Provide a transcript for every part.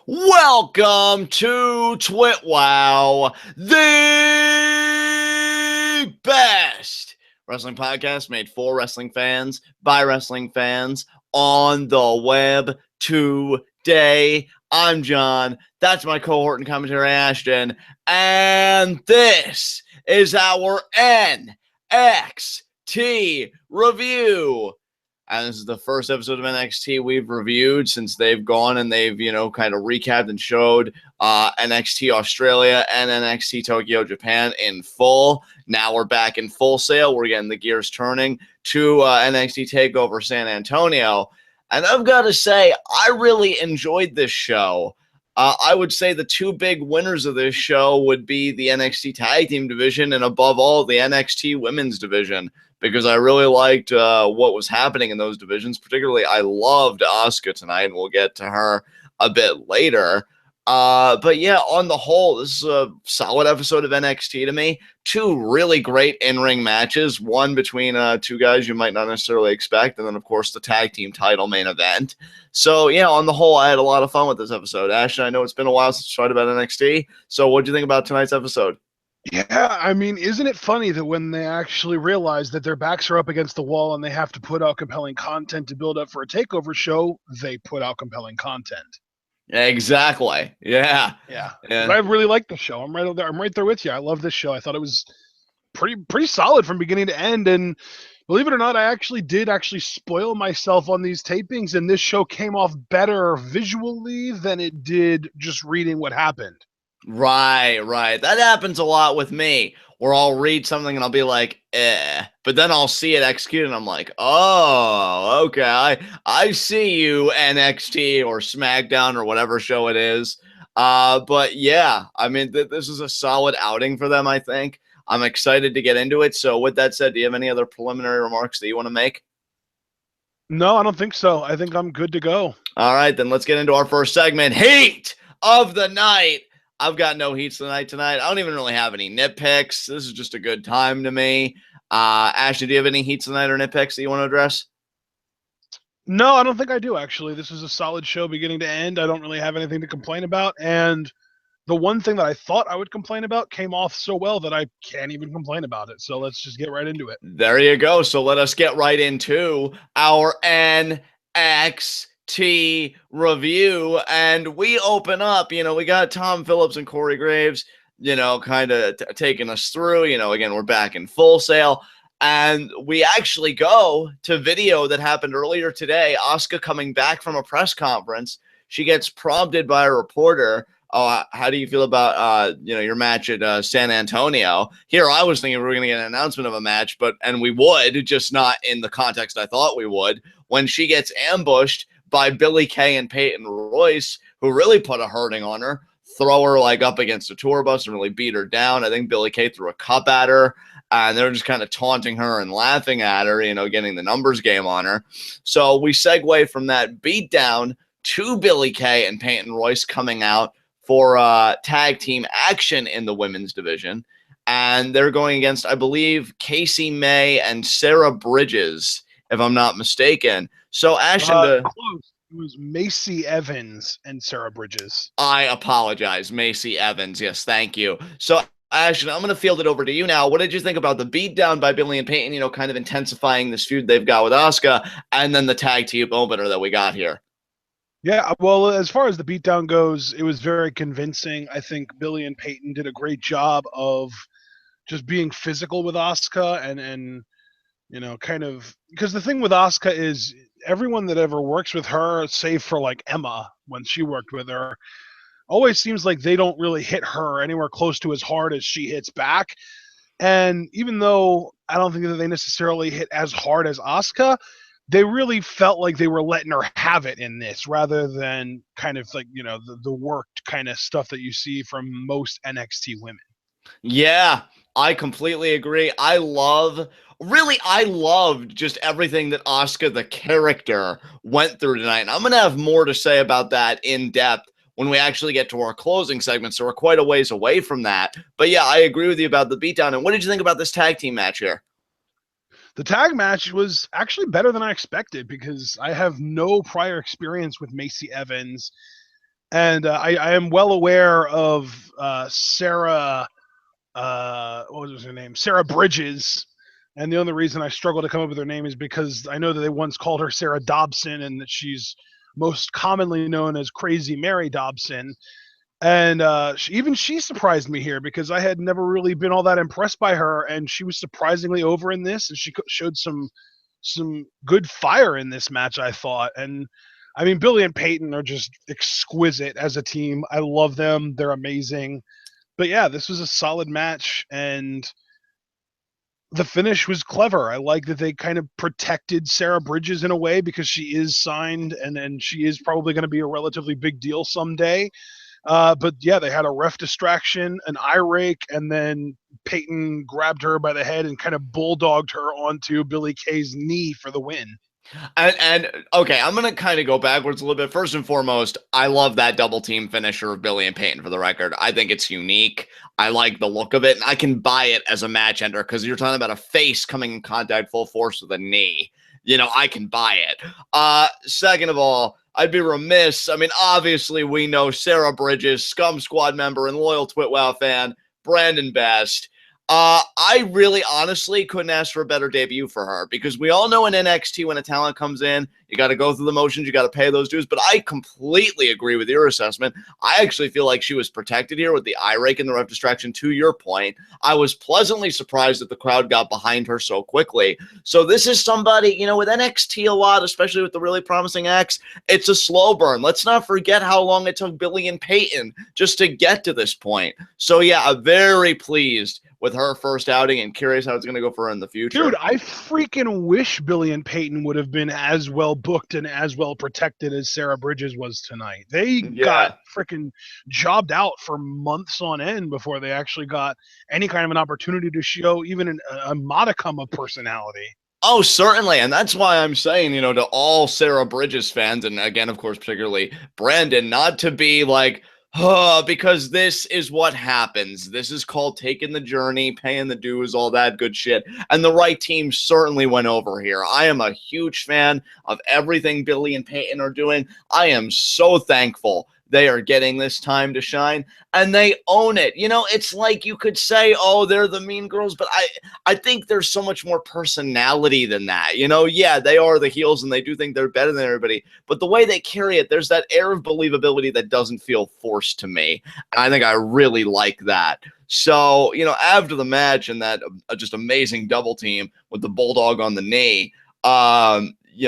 Welcome to TWitWoW, the best wrestling podcast made for wrestling fans, by wrestling fans, on the web today. I'm John, that's my cohort and commentary Ashton, and this is our NXT review. And this is the first episode of NXT we've reviewed since they've gone and they've, kind of recapped and showed NXT Australia and NXT Tokyo Japan in full. Now we're back in Full Sail. We're getting the gears turning to NXT TakeOver San Antonio. And I've got to say, I really enjoyed this show. I would say the two big winners of this show would be the NXT Tag Team division and above all, the NXT Women's division. Because I really liked what was happening in those divisions. Particularly, I loved Asuka tonight, and we'll get to her a bit later. But yeah, on the whole, this is a solid episode of NXT to me. Two really great in-ring matches. One between two guys you might not necessarily expect, and then, of course, the tag team title main event. So, yeah, on the whole, I had a lot of fun with this episode. Ashton, I know it's been a while since we talked about NXT, so what do you think about tonight's episode? Yeah, I mean, isn't it funny that when they actually realize that their backs are up against the wall and they have to put out compelling content to build up for a takeover show, they put out compelling content. Exactly. Yeah. I really like the show. I'm right there with you. I love this show. I thought it was pretty solid from beginning to end. And believe it or not, I actually did spoil myself on these tapings, and this show came off better visually than it did just reading what happened. Right. That happens a lot with me, where I'll read something and I'll be like, but then I'll see it executed and I'm like, oh, okay, I see you, NXT or SmackDown or whatever show it is. But yeah, I mean, this is a solid outing for them, I think. I'm excited to get into it. So with that said, do you have any other preliminary remarks that you want to make? No, I don't think so. I think I'm good to go. All right, then let's get into our first segment, Heat of the Night. I've got no heats tonight. I don't even really have any nitpicks. This is just a good time to me. Ashley, do you have any heats tonight or nitpicks that you want to address? No, I don't think I do, actually. This is a solid show beginning to end. I don't really have anything to complain about. And the one thing that I thought I would complain about came off so well that I can't even complain about it. So let's just get right into it. There you go. So let us get right into our NXT review, and we open up, we got Tom Phillips and Corey Graves, kind of taking us through, again, we're back in Full Sail, and we actually go to video that happened earlier today. Asuka coming back from a press conference. She gets prompted by a reporter. How do you feel about, your match at San Antonio? Here, I was thinking we were going to get an announcement of a match, and we would, just not in the context I thought we would, when she gets ambushed by Billie Peyton and Royce, who really put a hurting on her, throw her up against a tour bus and really beat her down. I think Billie threw a cup at her, and they're just kind of taunting her and laughing at her, getting the numbers game on her. So we segue from that beatdown to Billie and Peyton Royce coming out for tag team action in the women's division. And they're going against, I believe, Casey May and Sarah Bridges, if I'm not mistaken. So Ashton, close. It was Macy Evans and Sarah Bridges. I apologize, Macy Evans. Yes, thank you. So Ashton, I'm going to field it over to you now. What did you think about the beatdown by Billie and Peyton? Kind of intensifying this feud they've got with Asuka, and then the tag team opener that we got here. Yeah, well, as far as the beatdown goes, it was very convincing. I think Billie and Peyton did a great job of just being physical with Asuka and kind of, because the thing with Asuka is everyone that ever works with her, save for Emma when she worked with her, always seems like they don't really hit her anywhere close to as hard as she hits back. And even though I don't think that they necessarily hit as hard as Asuka, they really felt like they were letting her have it in this, rather than kind of the worked kind of stuff that you see from most NXT women. Yeah, I completely agree. I loved just everything that Asuka, the character, went through tonight. And I'm going to have more to say about that in depth when we actually get to our closing segment. So we're quite a ways away from that. But yeah, I agree with you about the beatdown. And what did you think about this tag team match here? The tag match was actually better than I expected, because I have no prior experience with Macy Evans And I am well aware of Sarah. What was her name? Sarah Bridges. And the only reason I struggle to come up with her name is because I know that they once called her Sarah Dobson, and that she's most commonly known as Crazy Mary Dobson. And even she surprised me here because I had never really been all that impressed by her, and she was surprisingly over in this, and she showed some good fire in this match, I thought. And I mean, Billie and Peyton are just exquisite as a team. I love them; they're amazing. But yeah, this was a solid match, and the finish was clever. I like that they kind of protected Sarah Bridges in a way because she is signed, and she is probably going to be a relatively big deal someday. But yeah, they had a ref distraction, an eye rake, and then Peyton grabbed her by the head and kind of bulldogged her onto Billie Kay's knee for the win. And okay, I'm gonna kind of go backwards a little bit. First and foremost, I love that double team finisher of Billie and Peyton. For the record, I think it's unique. I like the look of it, and I can buy it as a match ender because you're talking about a face coming in contact full force with a knee. I can buy it. Second of all, I'd be remiss. I mean, obviously, we know Sarah Bridges, Scum Squad member and loyal TWitWoW fan, Brandon Best. I really honestly couldn't ask for a better debut for her because we all know in NXT when a talent comes in, you got to go through the motions, you got to pay those dues. But I completely agree with your assessment. I actually feel like she was protected here with the eye rake and the ref distraction. To your point, I was pleasantly surprised that the crowd got behind her so quickly. So this is somebody, with NXT a lot, especially with the really promising acts, it's a slow burn. Let's not forget how long it took Billie and Peyton just to get to this point. So yeah, I'm very pleased with her first outing and curious how it's going to go for her in the future. Dude, I freaking wish Billie and Peyton would have been as well booked and as well protected as Sarah Bridges was tonight. They got freaking jobbed out for months on end before they actually got any kind of an opportunity to show even a modicum of personality. Oh, certainly. And that's why I'm saying, to all Sarah Bridges fans, and again, of course, particularly Brandon, not to be like, because this is what happens. This is called taking the journey, paying the dues, all that good shit. And the right team certainly went over here. I am a huge fan of everything Billie and Peyton are doing. I am so thankful they are getting this time to shine, and they own it. It's like you could say, oh, they're the mean girls, but I think there's so much more personality than that. Yeah, they are the heels, and they do think they're better than everybody, but the way they carry it, there's that air of believability that doesn't feel forced to me. And I think I really like that. So, after the match and that just amazing double team with the bulldog on the knee,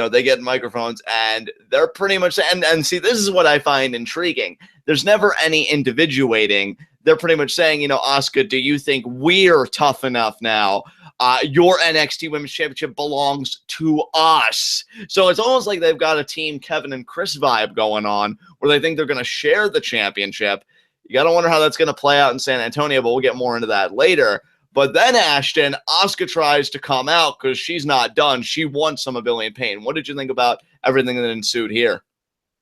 they get microphones and they're pretty much, and see, this is what I find intriguing. There's never any individuating. They're pretty much saying, Asuka, do you think we're tough enough now? Your NXT Women's Championship belongs to us. So it's almost like they've got a team Kevin and Chris vibe going on where they think they're going to share the championship. You got to wonder how that's going to play out in San Antonio, but we'll get more into that later. But then, Ashton, Asuka tries to come out because she's not done. She wants some of Billie and Peyton. What did you think about everything that ensued here?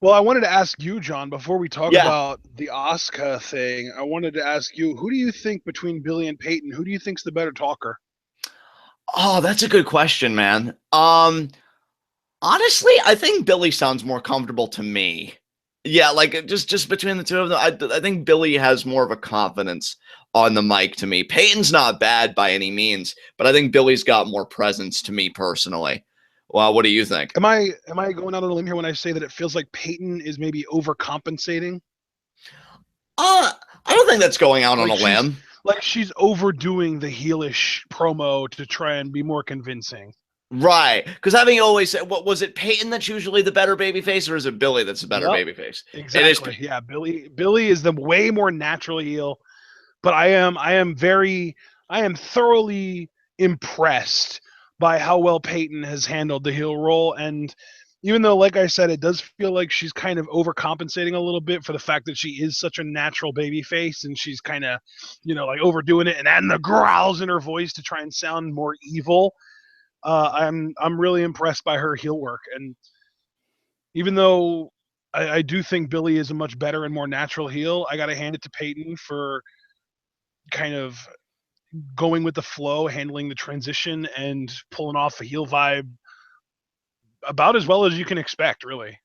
Well, I wanted to ask you, John, before we talk about the Asuka thing, I wanted to ask you, who do you think between Billie and Peyton, who do you think's the better talker? Oh, that's a good question, man. Honestly, I think Billie sounds more comfortable to me. Yeah, like just between the two of them, I think Billie has more of a confidence on the mic to me. Peyton's not bad by any means, but I think Billie's got more presence to me personally. Well, what do you think? Am I going out on a limb here when I say that it feels like Peyton is maybe overcompensating? I don't think that's going out on a limb. Like she's overdoing the heelish promo to try and be more convincing. Right, because having always said, what was it, Peyton that's usually the better babyface, or is it Billie that's the better babyface? Exactly. Yeah, Billie is the way more natural heel, but I am thoroughly impressed by how well Peyton has handled the heel role. And even though, like I said, it does feel like she's kind of overcompensating a little bit for the fact that she is such a natural babyface, and she's kind of, like overdoing it and adding the growls in her voice to try and sound more evil. I'm really impressed by her heel work, and even though I do think Billie is a much better and more natural heel, I got to hand it to Peyton for kind of going with the flow, handling the transition, and pulling off a heel vibe about as well as you can expect, really.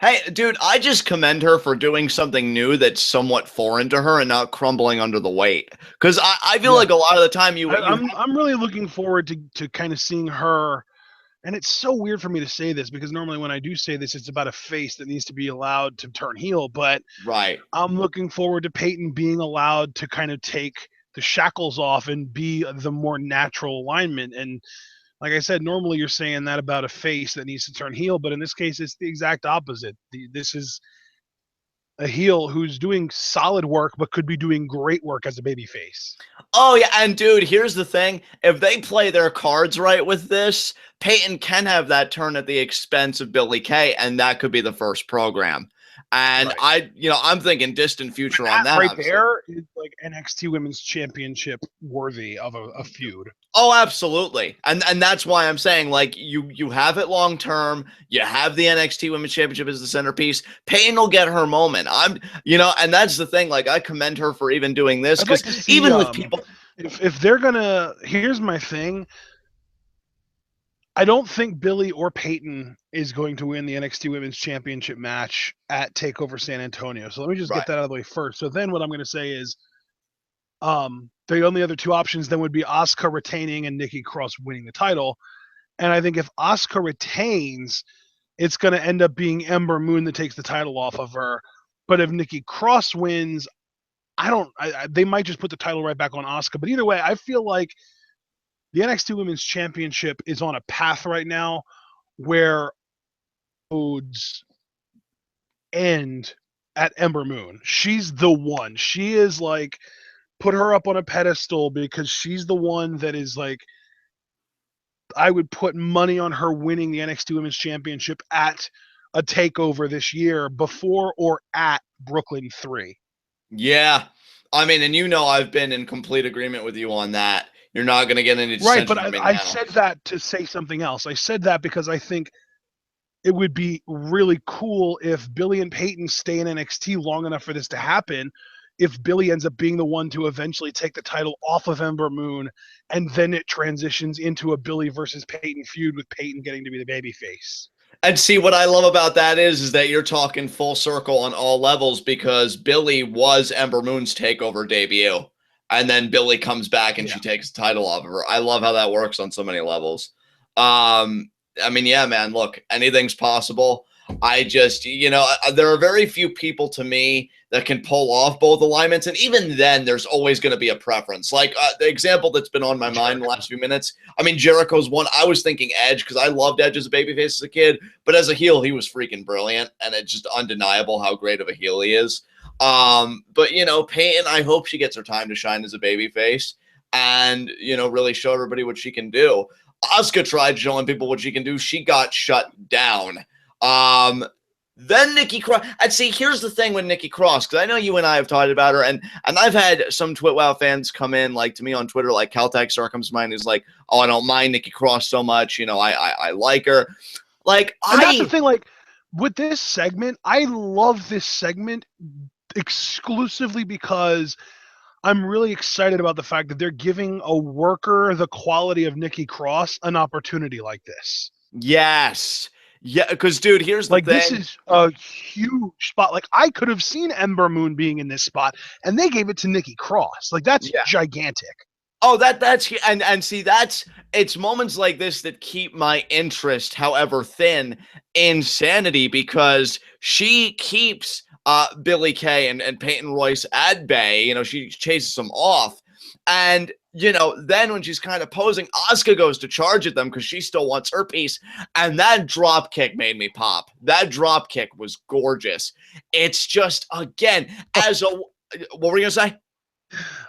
Hey, dude, I just commend her for doing something new that's somewhat foreign to her and not crumbling under the weight. Because I feel Yeah, like a lot of the time I'm really looking forward to kind of seeing her. And it's so weird for me to say this because normally when I do say this, it's about a face that needs to be allowed to turn heel. But right. I'm looking forward to Peyton being allowed to kind of take the shackles off and be the more natural alignment. And like I said, normally you're saying that about a face that needs to turn heel, but in this case, it's the exact opposite. This is a heel who's doing solid work, but could be doing great work as a baby face. Oh yeah, and dude, here's the thing: if they play their cards right with this, Peyton can have that turn at the expense of Billie Kay, and that could be the first program. And Right. I'm thinking distant future on That that, right obviously. there is like NXT Women's Championship worthy of a feud. Oh, absolutely. And that's why I'm saying, like, you have it long term. You have the NXT Women's Championship as the centerpiece. Payne will get her moment. And that's the thing. Like, I commend her for even doing this I'd like because to see even with people, if they're gonna. Here's my thing. I don't think Billie or Peyton is going to win the NXT Women's Championship match at Takeover San Antonio. So let me just right? get that out of the way first. So then what I'm going to say is the only other two options then would be Asuka retaining and Nikki Cross winning the title. And I think if Asuka retains, it's going to end up being Ember Moon that takes the title off of her. But if Nikki Cross wins, they might just put the title right back on Asuka. But either way, I feel like the NXT Women's Championship is on a path right now where roads end at Ember Moon. She's the one. She is like put her up on a pedestal because she's the one that is like I would put money on her winning the NXT Women's Championship at a takeover this year before or at Brooklyn 3. Yeah. I mean, and I've been in complete agreement with you on that. You're not going to get any Right, but dissension from me I now. said that to say something else. I said that because I think it would be really cool if Billie and Peyton stay in NXT long enough for this to happen. If Billie ends up being the one to eventually take the title off of Ember Moon, and then it transitions into a Billie versus Peyton feud with Peyton getting to be the babyface. And see, what I love about that is that you're talking full circle on all levels because Billie was Ember Moon's takeover debut. And then Billie comes back and Yeah. she takes the title off of her. I love how that works on so many levels. I mean, yeah, man, look, anything's possible. I just, there are very few people to me that can pull off both alignments. And even then, there's always going to be a preference. Like the example that's been on my mind in the last few minutes. I mean, Jericho's one. I was thinking Edge because I loved Edge as a babyface as a kid. But as a heel, he was freaking brilliant. And it's just undeniable how great of a heel he is. But, Peyton, I hope she gets her time to shine as a babyface and, really show everybody what she can do. Asuka tried showing people what she can do. She got shut down. Then Nikki Cross. I'd see. Here's the thing with Nikki Cross, because I know you and I have talked about her, and I've had some TwitWoW fans come in like to me on Twitter, like Caltech Star comes to mind, is like, oh, I don't mind Nikki Cross so much. I like her. Like And that's the thing, like with this segment, I love this segment exclusively because I'm really excited about the fact that they're giving a worker the quality of Nikki Cross an opportunity like this. Yes. Yeah, because dude, here's the Like this thing. is a huge spot. Like I could have seen Ember Moon being in this spot, and they gave it to Nikki Cross. Like that's Yeah. gigantic. Oh, that's and see it's moments like this that keep my interest, however thin, in Sanity because she keeps Billie Kay and Peyton Royce at bay. She chases them off. And then when she's kind of posing, Asuka goes to charge at them because she still wants her piece. And that drop kick made me pop. That drop kick was gorgeous. It's just again, what were you gonna say?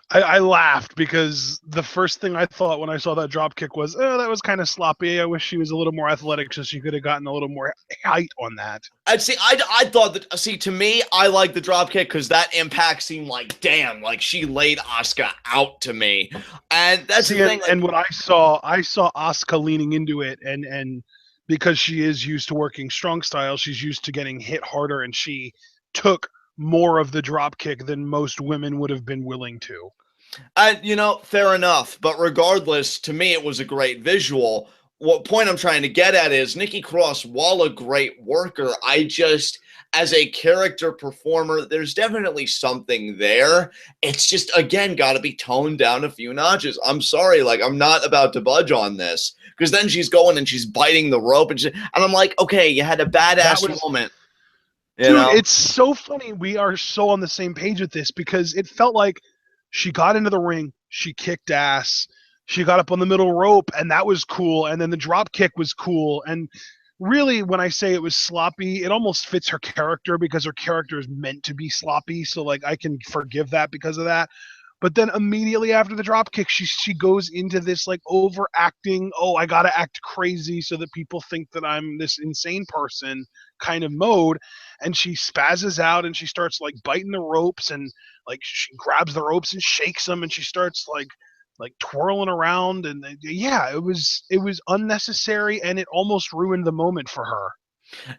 I laughed because the first thing I thought when I saw that drop kick was, oh, that was kind of sloppy. I wish she was a little more athletic so she could have gotten a little more height on that. I'd see. I thought that. See, to me, I like the drop kick because that impact seemed like, damn, like she laid Asuka out to me, and that's the thing. And what I saw Asuka leaning into it, and because she is used to working strong style, she's used to getting hit harder, and she took more of the drop kick than most women would have been willing to. And fair enough. But regardless, to me, it was a great visual. what point I'm trying to get at is Nikki Cross, while a great worker, I just, as a character performer, there's definitely something there. It's just, again, got to be toned down a few notches. I'm sorry, like, I'm not about to budge on this, because then she's going and she's biting the rope, and I'm like, okay, you had a badass moment. Dude, it's so funny. We are so on the same page with this, because it felt like she got into the ring, she kicked ass, she got up on the middle rope, and that was cool. And then the drop kick was cool. And really, when I say it was sloppy, it almost fits her character, because her character is meant to be sloppy. So like, I can forgive that because of that. But then immediately after the drop kick, she goes into this like overacting, oh, I gotta act crazy so that people think that I'm this insane person kind of mode. And she spazzes out and she starts like biting the ropes, and like she grabs the ropes and shakes them, and she starts like twirling around. And yeah, it was unnecessary, and it almost ruined the moment for her.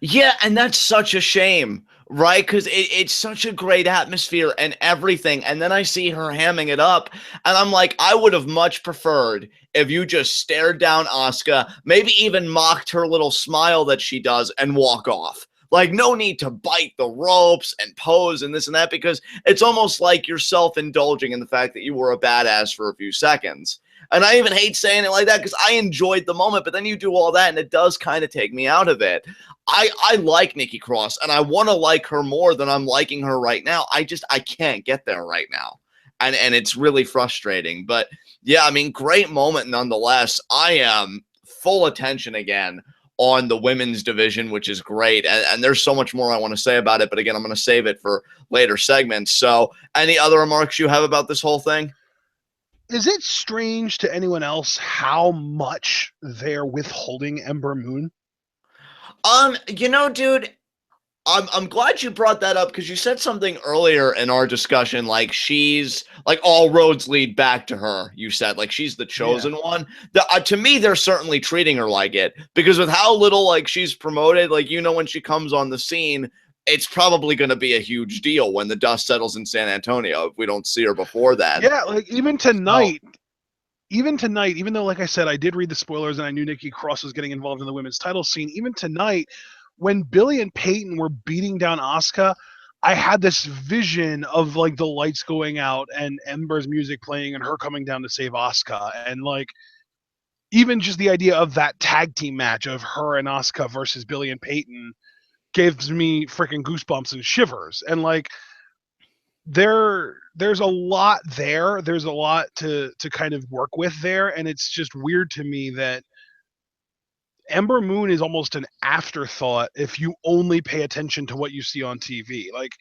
Yeah, and that's such a shame, right? Because it's such a great atmosphere and everything. And then I see her hamming it up, and I'm like, I would have much preferred if you just stared down Asuka, maybe even mocked her little smile that she does, and walk off. Like, no need to bite the ropes and pose and this and that, because it's almost like you're self-indulging in the fact that you were a badass for a few seconds. And I even hate saying it like that, because I enjoyed the moment, but then you do all that and it does kind of take me out of it. I like Nikki Cross, and I want to like her more than I'm liking her right now. I can't get there right now. And it's really frustrating. But yeah, I mean, great moment nonetheless. I am full attention again on the women's division, which is great. And there's so much more I want to say about it. But again, I'm going to save it for later segments. So any other remarks you have about this whole thing? Is it strange to anyone else how much they're withholding Ember Moon? Dude, I'm glad you brought that up, because you said something earlier in our discussion, like she's like all roads lead back to her. You said like she's the chosen one. To me, they're certainly treating her like it, because with how little like she's promoted, like when she comes on the scene, it's probably going to be a huge deal when the dust settles in San Antonio if we don't see her before that. Yeah, like even tonight, even though, like I said, I did read the spoilers and I knew Nikki Cross was getting involved in the women's title scene, even tonight, when Billie and Peyton were beating down Asuka, I had this vision of like the lights going out and Ember's music playing and her coming down to save Asuka. And like, even just the idea of that tag team match of her and Asuka versus Billie and Peyton gives me freaking goosebumps and shivers. And like, there's a lot there. There's a lot to kind of work with there, and it's just weird to me that Ember Moon is almost an afterthought if you only pay attention to what you see on TV. Like,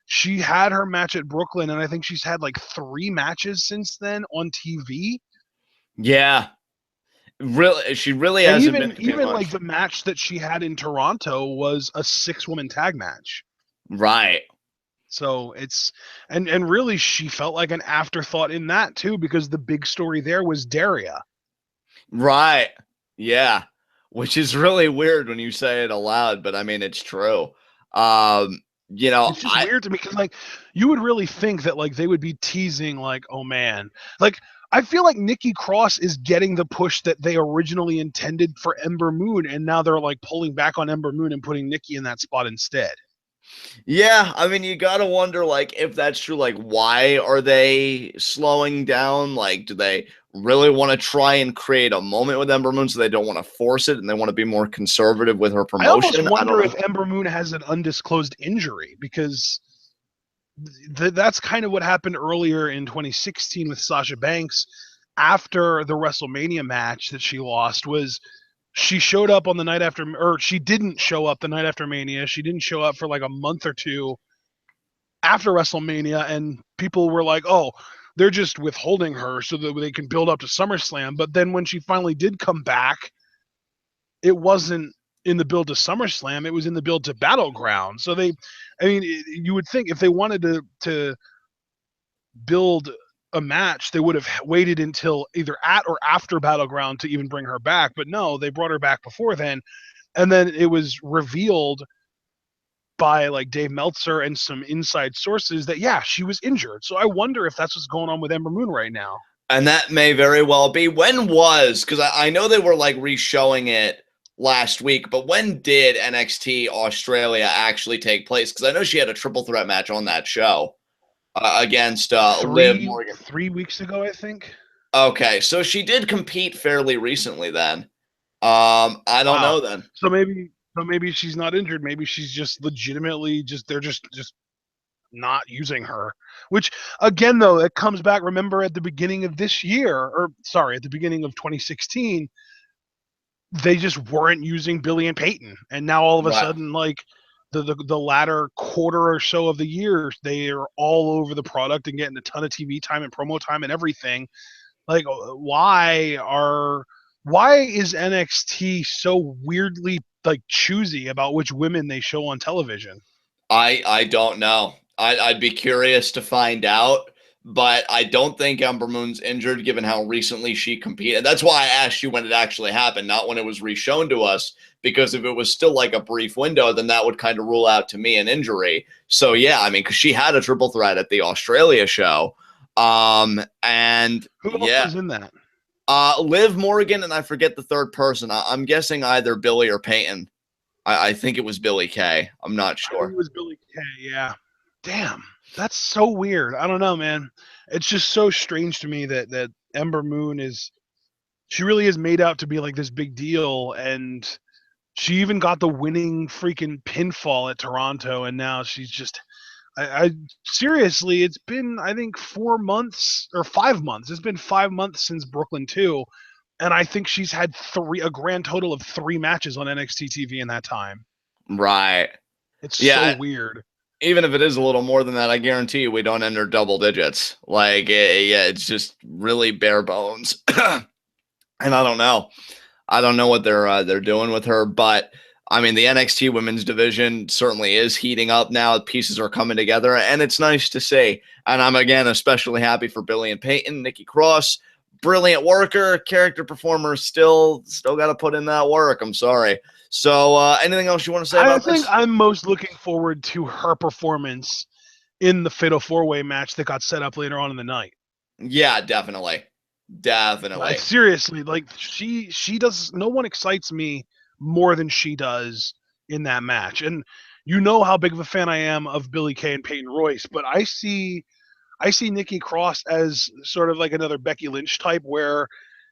she had her match at Brooklyn, and I think she's had like 3 matches since then on TV. Yeah. Really, she really hasn't been even like the match that she had in Toronto was a 6-woman tag match. Right. So it's and really she felt like an afterthought in that too, because the big story there was Daria. Right. Yeah. Which is really weird when you say it aloud, but I mean it's true. It's just weird to me, because like you would really think that like they would be teasing like, oh man, like I feel like Nikki Cross is getting the push that they originally intended for Ember Moon, and now they're like pulling back on Ember Moon and putting Nikki in that spot instead. Yeah, I mean, you gotta wonder, like, if that's true. Like, why are they slowing down? Like, do they really want to try and create a moment with Ember Moon, so they don't want to force it and they want to be more conservative with her promotion? I almost wonder if Ember Moon has an undisclosed injury, because that's kind of what happened earlier in 2016 with Sasha Banks after the WrestleMania match that she lost. Was she showed up on the night after, or she didn't show up the night after Mania. She didn't show up for like a month or two after WrestleMania, and people were like, oh, they're just withholding her so that they can build up to SummerSlam. But then when she finally did come back, it wasn't in the build to SummerSlam, it was in the build to Battleground. So you would think if they wanted to build a match, they would have waited until either at or after Battleground to even bring her back. But no, they brought her back before then. And then it was revealed by like Dave Meltzer and some inside sources that, yeah, she was injured. So I wonder if that's what's going on with Ember Moon right now. And that may very well be. When was, because I know they were like re-showing it last week, but when did NXT Australia actually take place? Because I know she had a triple threat match on that show against Liv Morgan. 3 weeks ago, I think. Okay, so she did compete fairly recently then. I don't Wow. know then. So maybe she's not injured. Maybe she's just legitimately they're just not using her. Which again, though, it comes back. Remember at the beginning of this year, or sorry, at the beginning of 2016, they just weren't using Billie and Peyton, and now all of a Right. sudden, like the latter quarter or so of the year, they are all over the product and getting a ton of TV time and promo time and everything. Like, why is NXT so weirdly like choosy about which women they show on television? I don't know. I'd be curious to find out, but I don't think Ember Moon's injured given how recently she competed. That's why I asked you when it actually happened, not when it was re-shown to us, because if it was still like a brief window, then that would kind of rule out to me an injury. So yeah, I mean, because she had a triple threat at the Australia show. And Who else yeah, was in that? Liv Morgan, and I forget the third person. I'm guessing either Billie or Peyton. I think it was Billie Kay. I'm not I think sure. it was Billie Kay. Yeah. Damn, that's so weird. I don't know, man. It's just so strange to me that Ember Moon is. She really is made out to be like this big deal, and she even got the winning freaking pinfall at Toronto, and now she's just. I seriously, it's been I think 4 months or 5 months. It's been 5 months since Brooklyn 2, and I think she's had a grand total of 3 matches on NXT TV in that time. Right. It's so Yeah, weird. even if it is a little more than that, I guarantee you we don't enter double digits. Like, yeah, it's just really bare bones. And I don't know. I don't know what they're doing with her, but I mean, the NXT women's division certainly is heating up now. Pieces are coming together, and it's nice to see. And I'm again especially happy for Billie and Peyton, Nikki Cross, brilliant worker, character performer. Still got to put in that work. I'm sorry. So, anything else you want to say I about think this? I'm most looking forward to her performance in the Fatal 4-Way match that got set up later on in the night. Yeah, definitely. Like Definitely. seriously, like she does. No one excites me more than she does in that match. And you know how big of a fan I am of Billie Kay and Peyton Royce, but I see Nikki Cross as sort of like another Becky Lynch type, where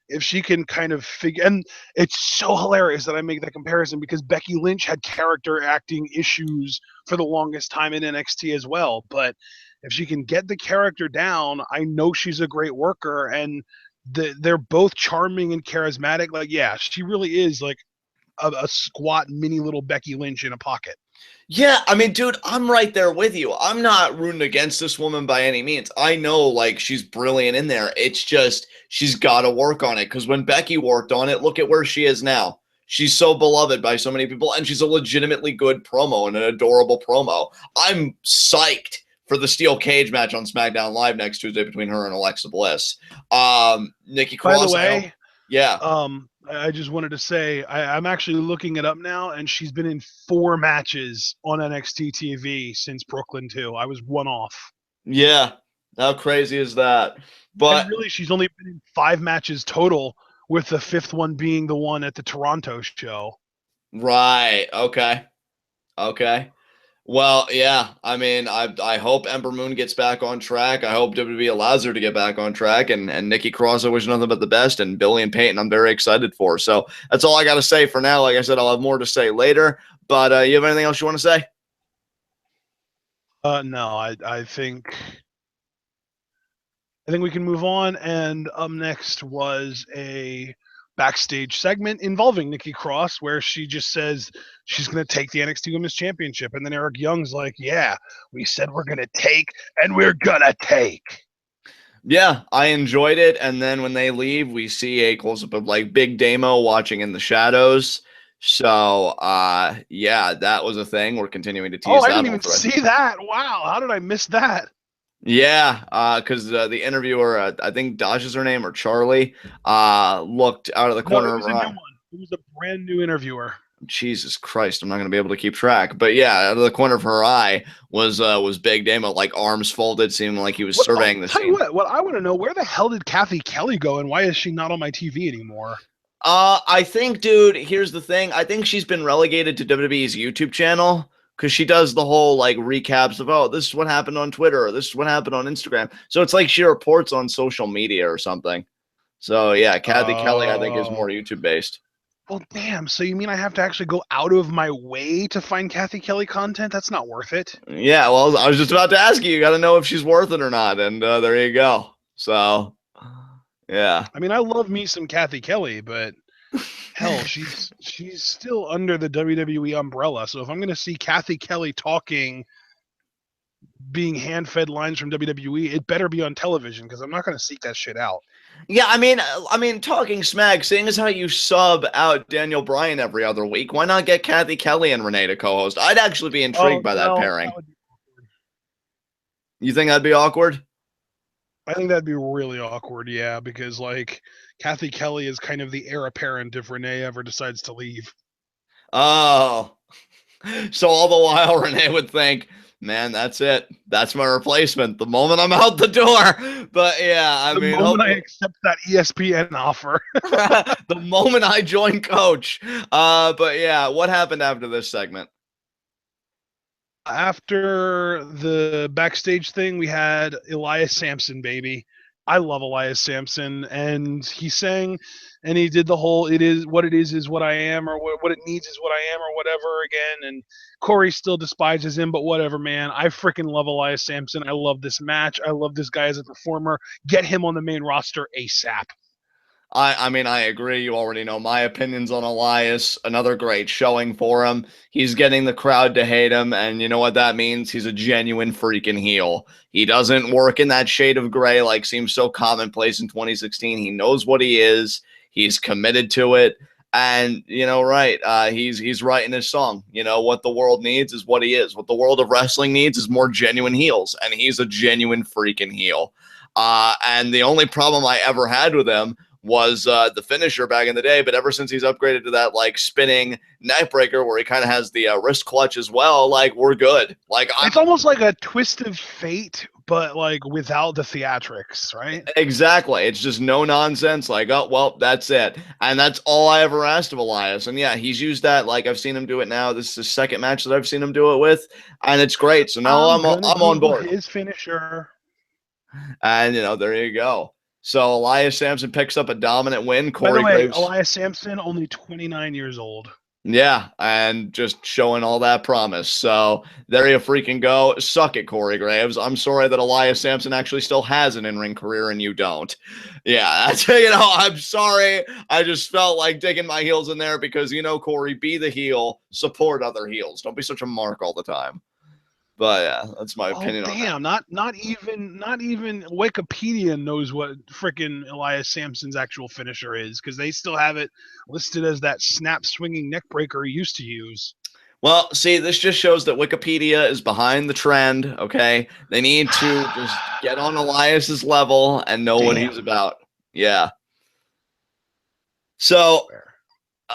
if she can kind of figure, and it's so hilarious that I make that comparison because Becky Lynch had character acting issues for the longest time in NXT as well. But if she can get the character down, I know she's a great worker, and they're both charming and charismatic. Like, yeah, she really is like a squat mini little Becky Lynch in a pocket. Yeah, I mean, dude, I'm right there with you. I'm not rooting against this woman by any means. I know, like, she's brilliant in there. It's just she's got to work on it because when Becky worked on it, look at where she is now. She's so beloved by so many people, and she's a legitimately good promo and an adorable promo. I'm psyched for the steel cage match on SmackDown Live next Tuesday between her and Alexa Bliss. Nikki By the Cross, I hope. way, Yeah. I just wanted to say I'm actually looking it up now, and she's been in 4 matches on NXT TV since Brooklyn 2. I was one off, Yeah. How crazy is that? and But really, she's only been in 5 matches total, with the fifth one being the one at the Toronto show. right. Okay. Okay. Well, yeah. I mean, I hope Ember Moon gets back on track. I hope WWE allows her to get back on track. And Nikki Cross, I wish nothing but the best. And Billie and Peyton, I'm very excited for. So that's all I got to say for now. Like I said, I'll have more to say later. But you have anything else you want to say? No, I think we can move on. And up next was a backstage segment involving Nikki Cross, where she just says she's going to take the NXT Women's Championship. And then Eric Young's like, yeah, we said we're going to take, and we're going to take. Yeah, I enjoyed it. And then when they leave, we see a close up of like Big Damo watching in the shadows. So, yeah, that was a thing. We're continuing to Oh, tease I that didn't whole even thread. see that. Wow. How did I miss that? Yeah, because the interviewer, I think Dodge is her name or Charlie, looked out of the No, corner it of was her a new eye. one. It was a brand new interviewer. Jesus Christ, I'm not going to be able to keep track. But yeah, out of the corner of her eye was Big Damo, like arms folded, seeming like he was surveying the tell scene. you what I want to know, where the hell did Kathy Kelly go, and why is she not on my TV anymore? I think, dude, here's the thing. I think she's been relegated to WWE's YouTube channel because she does the whole like recaps of, oh, this is what happened on Twitter, or this is what happened on Instagram. So it's like she reports on social media or something. So yeah, Kathy Kelly, I think, is more YouTube based. Well, damn. So you mean I have to actually go out of my way to find Kathy Kelly content? That's not worth it. Yeah, well, I was just about to ask you. You got to know if she's worth it or not, and there you go. So, yeah. I mean, I love me some Kathy Kelly, but hell, she's still under the WWE umbrella. So if I'm going to see Kathy Kelly talking, being hand-fed lines from WWE, it better be on television, because I'm not going to seek that shit out. Yeah, I mean, talking smack, seeing as how you sub out Daniel Bryan every other week, why not get Kathy Kelly and Renee to co-host? I'd actually be intrigued by that pairing. You think that'd be awkward? I think that'd be really awkward, yeah, because like Kathy Kelly is kind of the heir apparent if Renee ever decides to leave. Oh, so all the while Renee would think, man, that's it. That's my replacement. The moment I'm out the door. But yeah, I mean, the moment I accept that ESPN offer. The moment I join Coach. But yeah, what happened after this segment? After the backstage thing, we had Elias Samson, baby. I love Elias Samson, and he sang, and he did the whole "it is what it is what I am," or what it needs is what I am, or whatever again. And Corey still despises him, but whatever, man. I freaking love Elias Samson. I love this match. I love this guy as a performer. Get him on the main roster ASAP. I mean, I agree. You already know my opinions on Elias. Another great showing for him. He's getting the crowd to hate him, and you know what that means? He's a genuine freaking heel. He doesn't work in that shade of gray like seems so commonplace in 2016. He knows what he is. He's committed to it. And you know, right? He's writing his song. You know what the world needs is what he is. What the world of wrestling needs is more genuine heels, and he's a genuine freaking heel. And the only problem I ever had with him was the finisher back in the day, but ever since he's upgraded to that like spinning neck breaker where he kind of has the wrist clutch as well, like we're good. Like it's almost like a twist of fate, but like without the theatrics, right? Exactly. It's just no nonsense. Like, oh well, that's it, and that's all I ever asked of Elias. And yeah, he's used that. Like I've seen him do it now. This is the second match that I've seen him do it with, and it's great. So now I'm on board. His finisher, and you know, there you go. So Elias Samson picks up a dominant win. By the way, Elias Samson, only 29 years old. Yeah, and just showing all that promise. So there you freaking go. Suck it, Corey Graves. I'm sorry that Elias Samson actually still has an in-ring career and you don't. Yeah, that's, you know, I'm sorry. I just felt like digging my heels in there because, you know, Corey, be the heel, support other heels. Don't be such a mark all the time. But yeah, that's my opinion. Damn, not even Wikipedia knows what freaking Elias Samson's actual finisher is, because they still have it listed as that snap swinging neck breaker he used to use. Well, see, this just shows that Wikipedia is behind the trend. Okay, they need to just get on Elias's level and know what he's about. Yeah. So.